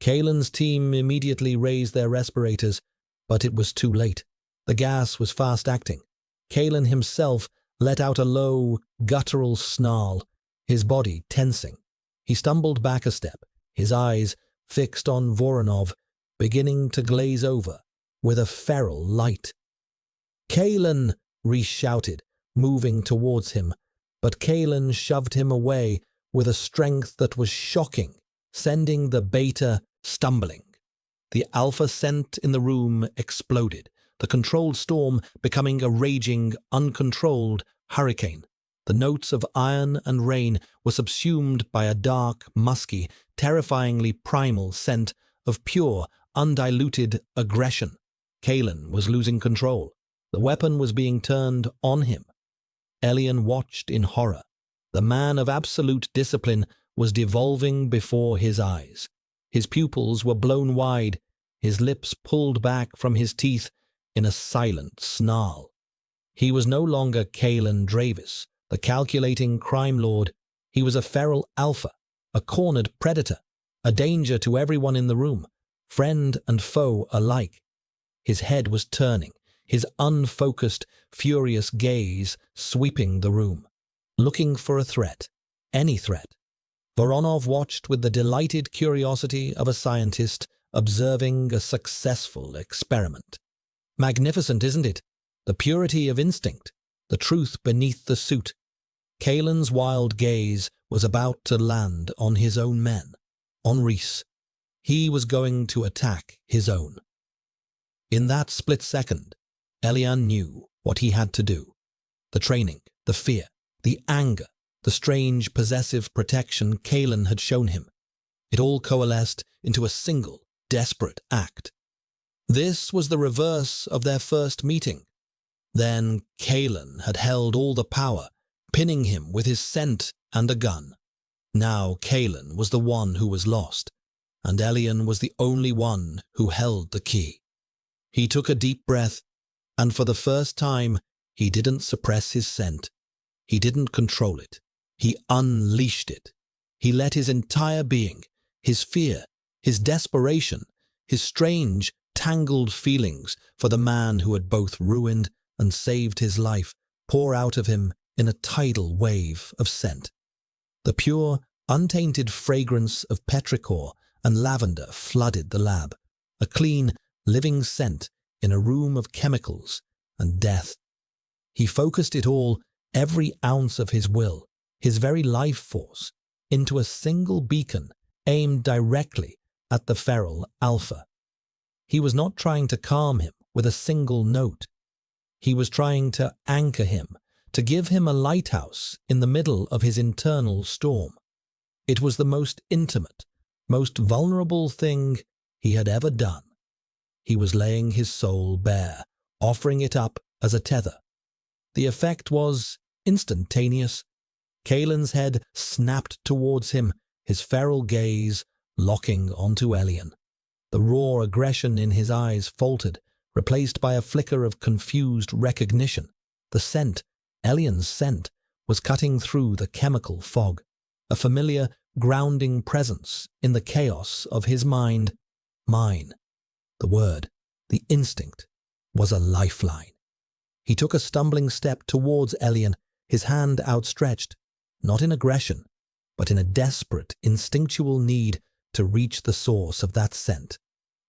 Kalen's team immediately raised their respirators, but it was too late. The gas was fast-acting. Kalen himself let out a low, guttural snarl, his body tensing. He stumbled back a step, his eyes, fixed on Voronov, beginning to glaze over with a feral light. "Kalen!" Reese shouted, moving towards him, but Kalen shoved him away with a strength that was shocking, sending the beta stumbling. The alpha scent in the room exploded, the controlled storm becoming a raging, uncontrolled hurricane. The notes of iron and rain were subsumed by a dark, musky, terrifyingly primal scent of pure, undiluted aggression. Kalen was losing control. The weapon was being turned on him. Elian watched in horror. The man of absolute discipline was devolving before his eyes. His pupils were blown wide, his lips pulled back from his teeth in a silent snarl. He was no longer Kalen Dravis, the calculating crime lord. He was a feral alpha, a cornered predator, a danger to everyone in the room, friend and foe alike. His head was turning, his unfocused, furious gaze sweeping the room, looking for a threat, any threat. Voronov watched with the delighted curiosity of a scientist observing a successful experiment. Magnificent, isn't it? The purity of instinct, the truth beneath the suit. Kalen's wild gaze was about to land on his own men, on Reese. He was going to attack his own. In that split second, Elian knew what he had to do. The training, the fear, the anger, the strange possessive protection Kalen had shown him. It all coalesced into a single, desperate act. This was the reverse of their first meeting. Then Kalen had held all the power, pinning him with his scent and a gun. Now Kalen was the one who was lost, and Elian was the only one who held the key. He took a deep breath, and for the first time, he didn't suppress his scent. He didn't control it. He unleashed it. He let his entire being, his fear, his desperation, his strange, tangled feelings for the man who had both ruined and saved his life, pour out of him in a tidal wave of scent. The pure, untainted fragrance of petrichor and lavender flooded the lab, a clean, living scent in a room of chemicals and death. He focused it all, every ounce of his will, his very life force, into a single beacon aimed directly at the feral alpha. He was not trying to calm him with a single note. He was trying to anchor him, to give him a lighthouse in the middle of his internal storm. It was the most intimate, most vulnerable thing he had ever done. He was laying his soul bare, offering it up as a tether. The effect was instantaneous. Kalen's head snapped towards him, his feral gaze locking onto Elian. The raw aggression in his eyes faltered, replaced by a flicker of confused recognition. The scent, Elian's scent, was cutting through the chemical fog, a familiar, grounding presence in the chaos of his mind. Mine. The word, the instinct, was a lifeline. He took a stumbling step towards Elian, his hand outstretched, not in aggression, but in a desperate, instinctual need to reach the source of that scent,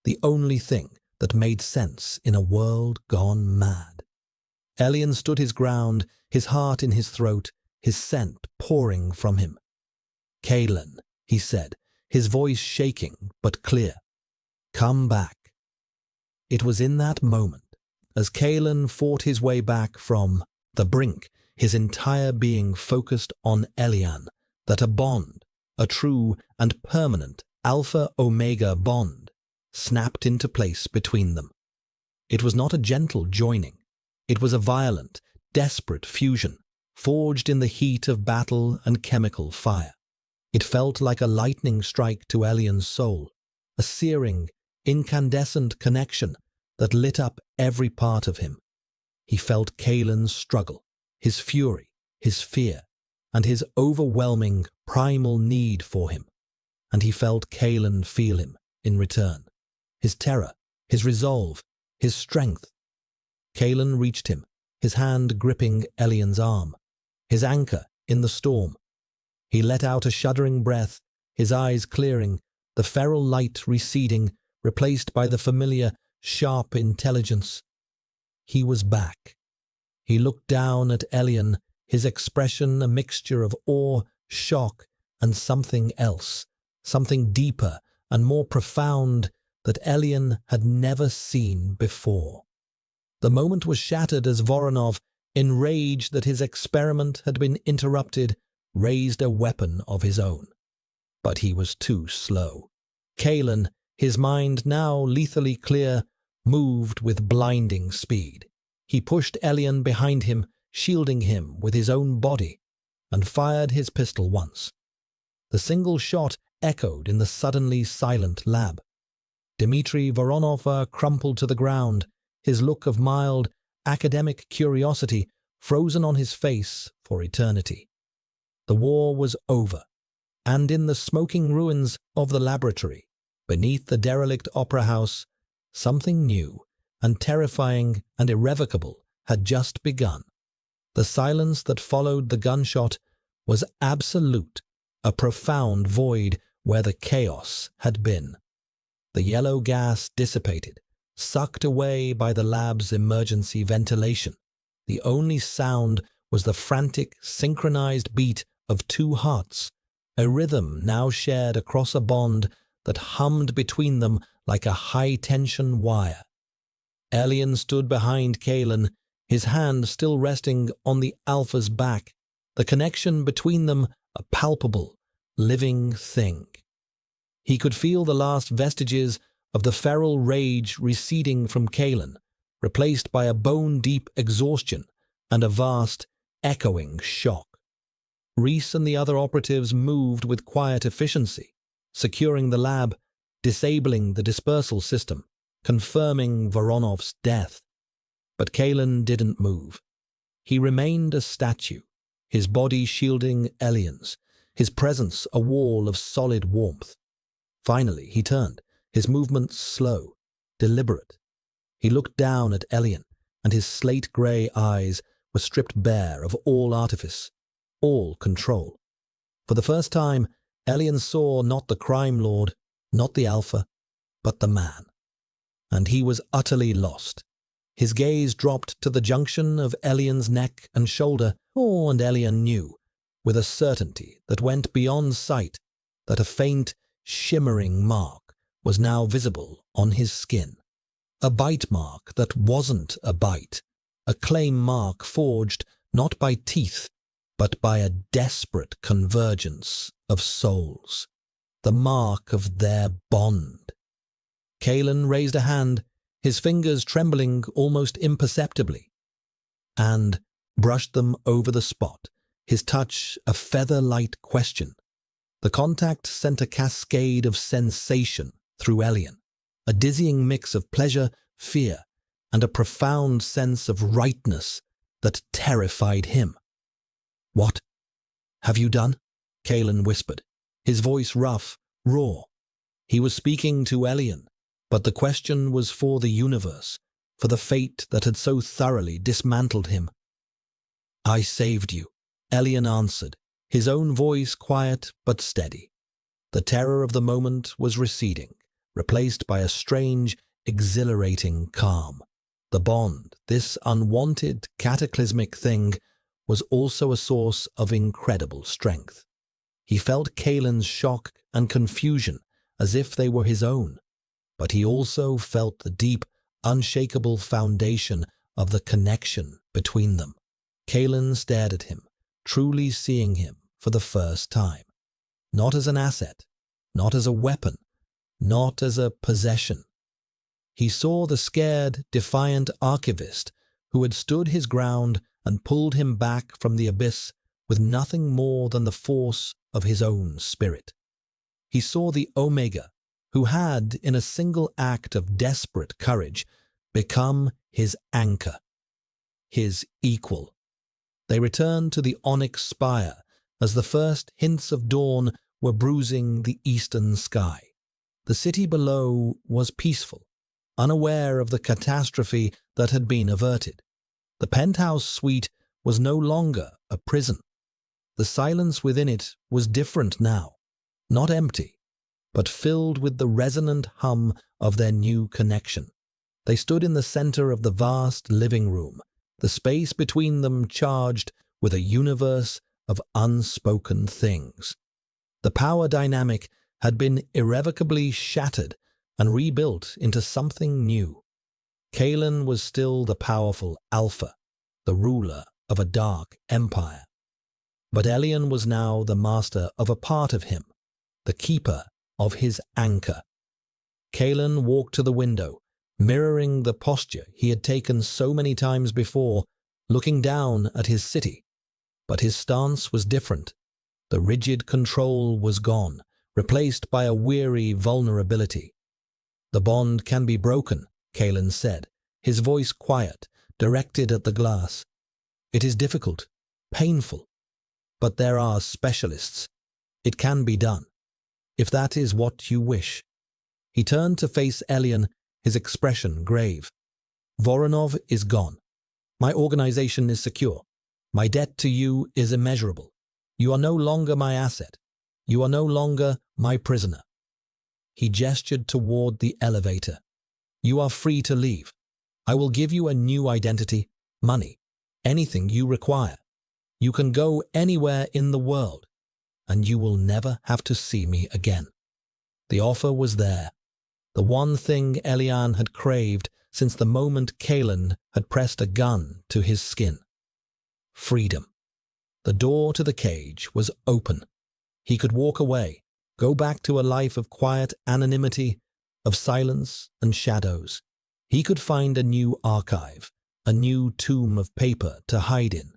the only thing that made sense in a world gone mad. Elian stood his ground, his heart in his throat, his scent pouring from him. "Kalen," he said, his voice shaking but clear. "Come back." It was in that moment, as Kalen fought his way back from the brink, his entire being focused on Elian, that a bond, a true and permanent Alpha-Omega bond, snapped into place between them. It was not a gentle joining. It was a violent, desperate fusion, forged in the heat of battle and chemical fire. It felt like a lightning strike to Elian's soul, a searing, incandescent connection that lit up every part of him. He felt Kalen's struggle, his fury, his fear, and his overwhelming, primal need for him. And he felt Kalen feel him in return, his terror, his resolve, his strength. Kalen reached him, his hand gripping Elian's arm, his anchor in the storm. He let out a shuddering breath, his eyes clearing, the feral light receding, replaced by the familiar, sharp intelligence. He was back. He looked down at Elian, his expression a mixture of awe, shock, and something else, something deeper and more profound that Elian had never seen before. The moment was shattered as Voronov, enraged that his experiment had been interrupted, raised a weapon of his own. But he was too slow. Kalen, his mind now lethally clear, moved with blinding speed. He pushed Elian behind him, shielding him with his own body, and fired his pistol once. The single shot echoed in the suddenly silent lab. Dmitry Voronov crumpled to the ground, his look of mild, academic curiosity frozen on his face for eternity. The war was over, and in the smoking ruins of the laboratory, beneath the derelict opera house, something new and terrifying and irrevocable had just begun. The silence that followed the gunshot was absolute, a profound void where the chaos had been. The yellow gas dissipated, sucked away by the lab's emergency ventilation. The only sound was the frantic, synchronized beat of two hearts, a rhythm now shared across a bond that hummed between them like a high-tension wire. Elian stood behind Kalen, his hand still resting on the Alpha's back, the connection between them a palpable, living thing. He could feel the last vestiges of the feral rage receding from Kalen, replaced by a bone-deep exhaustion and a vast, echoing shock. Reese and the other operatives moved with quiet efficiency, securing the lab, disabling the dispersal system, confirming Voronov's death. But Kalen didn't move. He remained a statue, his body shielding Elian's, his presence a wall of solid warmth. Finally, he turned, his movements slow, deliberate. He looked down at Elian, and his slate-grey eyes were stripped bare of all artifice, all control. For the first time, Elian saw not the crime lord, not the Alpha, but the man. And he was utterly lost. His gaze dropped to the junction of Elian's neck and shoulder, and Elian knew, with a certainty that went beyond sight, that a faint, shimmering mark was now visible on his skin. A bite mark that wasn't a bite, a claim mark forged not by teeth, but by a desperate convergence of souls, the mark of their bond. Kalen raised a hand, his fingers trembling almost imperceptibly, and brushed them over the spot, his touch a feather-light question. The contact sent a cascade of sensation through Elian, a dizzying mix of pleasure, fear, and a profound sense of rightness that terrified him. "What have you done?" Kalen whispered, his voice rough, raw. He was speaking to Elian, but the question was for the universe, for the fate that had so thoroughly dismantled him. "I saved you," Elian answered, his own voice quiet but steady. The terror of the moment was receding, replaced by a strange, exhilarating calm. The bond, this unwanted, cataclysmic thing, was also a source of incredible strength. He felt Kalen's shock and confusion as if they were his own, but he also felt the deep, unshakable foundation of the connection between them. Kalen stared at him, truly seeing him for the first time, not as an asset, not as a weapon, not as a possession. He saw the scared, defiant archivist who had stood his ground and pulled him back from the abyss with nothing more than the force of his own spirit. He saw the Omega, who had, in a single act of desperate courage, become his anchor, his equal. They returned to the onyx spire as the first hints of dawn were bruising the eastern sky. The city below was peaceful, unaware of the catastrophe that had been averted. The penthouse suite was no longer a prison. The silence within it was different now, not empty, but filled with the resonant hum of their new connection. They stood in the center of the vast living room, the space between them charged with a universe of unspoken things. The power dynamic had been irrevocably shattered and rebuilt into something new. Kalen was still the powerful Alpha, the ruler of a dark empire. But Elian was now the master of a part of him, the keeper of his anchor. Kalen walked to the window, mirroring the posture he had taken so many times before, looking down at his city. But his stance was different. The rigid control was gone, replaced by a weary vulnerability. "The bond can be broken," Kalen said, his voice quiet, directed at the glass. "It is difficult, painful, but there are specialists. It can be done, if that is what you wish." He turned to face Elian, his expression grave. "Voronov is gone. My organization is secure. My debt to you is immeasurable. You are no longer my asset. You are no longer my prisoner." He gestured toward the elevator. "You are free to leave. I will give you a new identity, money, anything you require. You can go anywhere in the world, and you will never have to see me again." The offer was there, the one thing Elian had craved since the moment Kalen had pressed a gun to his skin. Freedom. The door to the cage was open. He could walk away, go back to a life of quiet anonymity, of silence and shadows. He could find a new archive, a new tomb of paper to hide in.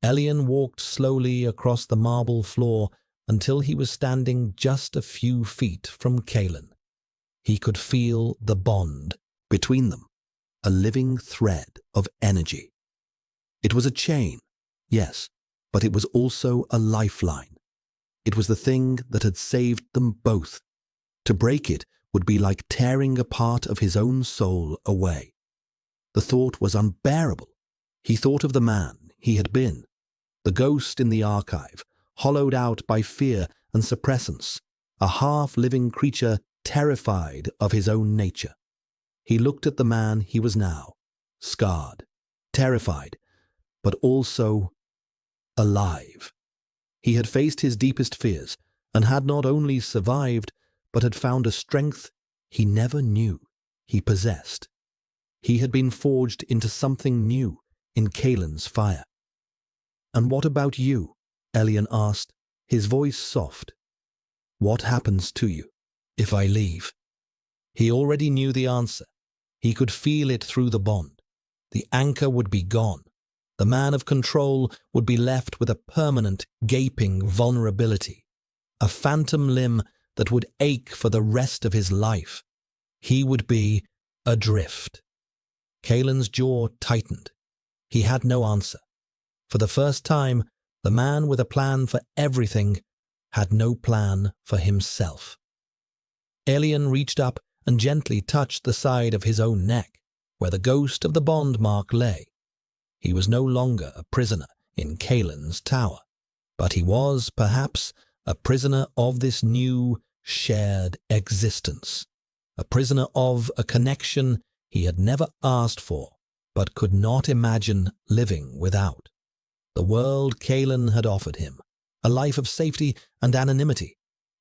Elian walked slowly across the marble floor until he was standing just a few feet from Kalen. He could feel the bond between them, a living thread of energy. It was a chain, yes, but it was also a lifeline. It was the thing that had saved them both. To break it would be like tearing a part of his own soul away. The thought was unbearable. He thought of the man he had been, the ghost in the archive, hollowed out by fear and suppressance, a half-living creature terrified of his own nature. He looked at the man he was now, scarred, terrified, but also alive. He had faced his deepest fears and had not only survived, but had found a strength he never knew he possessed. He had been forged into something new in Kalen's fire. "And what about you?" Elian asked, his voice soft. "What happens to you if I leave?" He already knew the answer. He could feel it through the bond. The anchor would be gone. The man of control would be left with a permanent, gaping vulnerability, a phantom limb that would ache for the rest of his life. He would be adrift. Kalen's jaw tightened. He had no answer. For the first time, the man with a plan for everything had no plan for himself. Elian reached up and gently touched the side of his own neck, where the ghost of the bond mark lay. He was no longer a prisoner in Kalen's tower, but he was, perhaps, a prisoner of this new, shared existence, a prisoner of a connection he had never asked for, but could not imagine living without. The world Kalen had offered him, a life of safety and anonymity,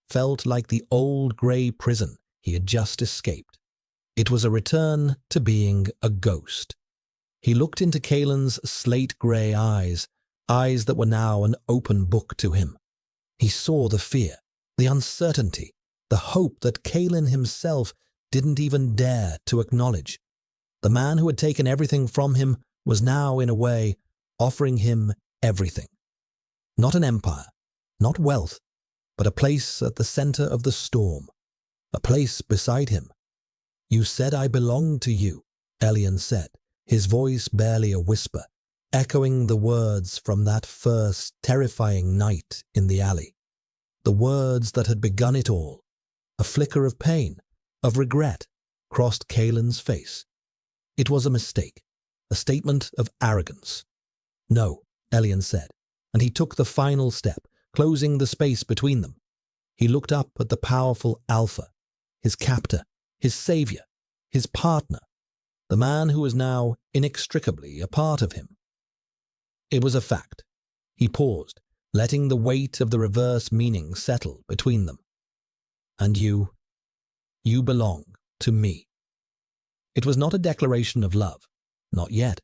felt like the old grey prison he had just escaped. It was a return to being a ghost. He looked into Kalen's slate-grey eyes, eyes that were now an open book to him. He saw the fear, the uncertainty, the hope that Kalen himself didn't even dare to acknowledge. The man who had taken everything from him was now, in a way, offering him everything. Not an empire, not wealth, but a place at the center of the storm, a place beside him. "You said I belonged to you," Elian said, his voice barely a whisper, echoing the words from that first terrifying night in the alley. The words that had begun it all. A flicker of pain, of regret, crossed Kalen's face. It was a mistake, a statement of arrogance. "No," Elian said, and he took the final step, closing the space between them. He looked up at the powerful Alpha, his captor, his savior, his partner, the man who was now inextricably a part of him. It was a fact. He paused, letting the weight of the reverse meaning settle between them. "And you You belong to me. It was not a declaration of love, not yet.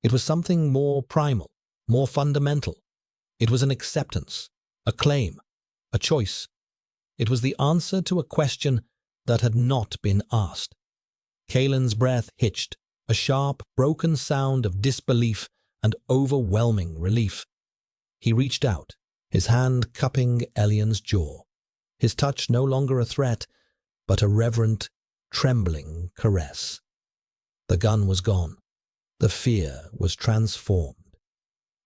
It was something more primal, more fundamental. It was an acceptance, a claim, a choice. It was the answer to a question that had not been asked. Kalen's breath hitched, a sharp, broken sound of disbelief and overwhelming relief. He reached out, his hand cupping Elian's jaw, his touch no longer a threat, but a reverent, trembling caress. The gun was gone. The fear was transformed.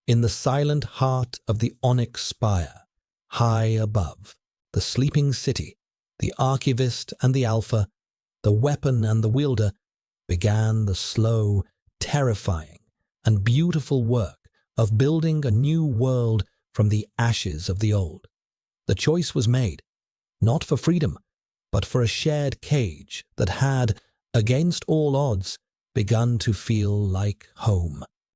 In the silent heart of the onyx spire, high above, the sleeping city, the archivist and the alpha, the weapon and the wielder, began the slow, terrifying, and beautiful work of building a new world from the ashes of the old. The choice was made, not for freedom, but for a shared cage that had, against all odds, begun to feel like home.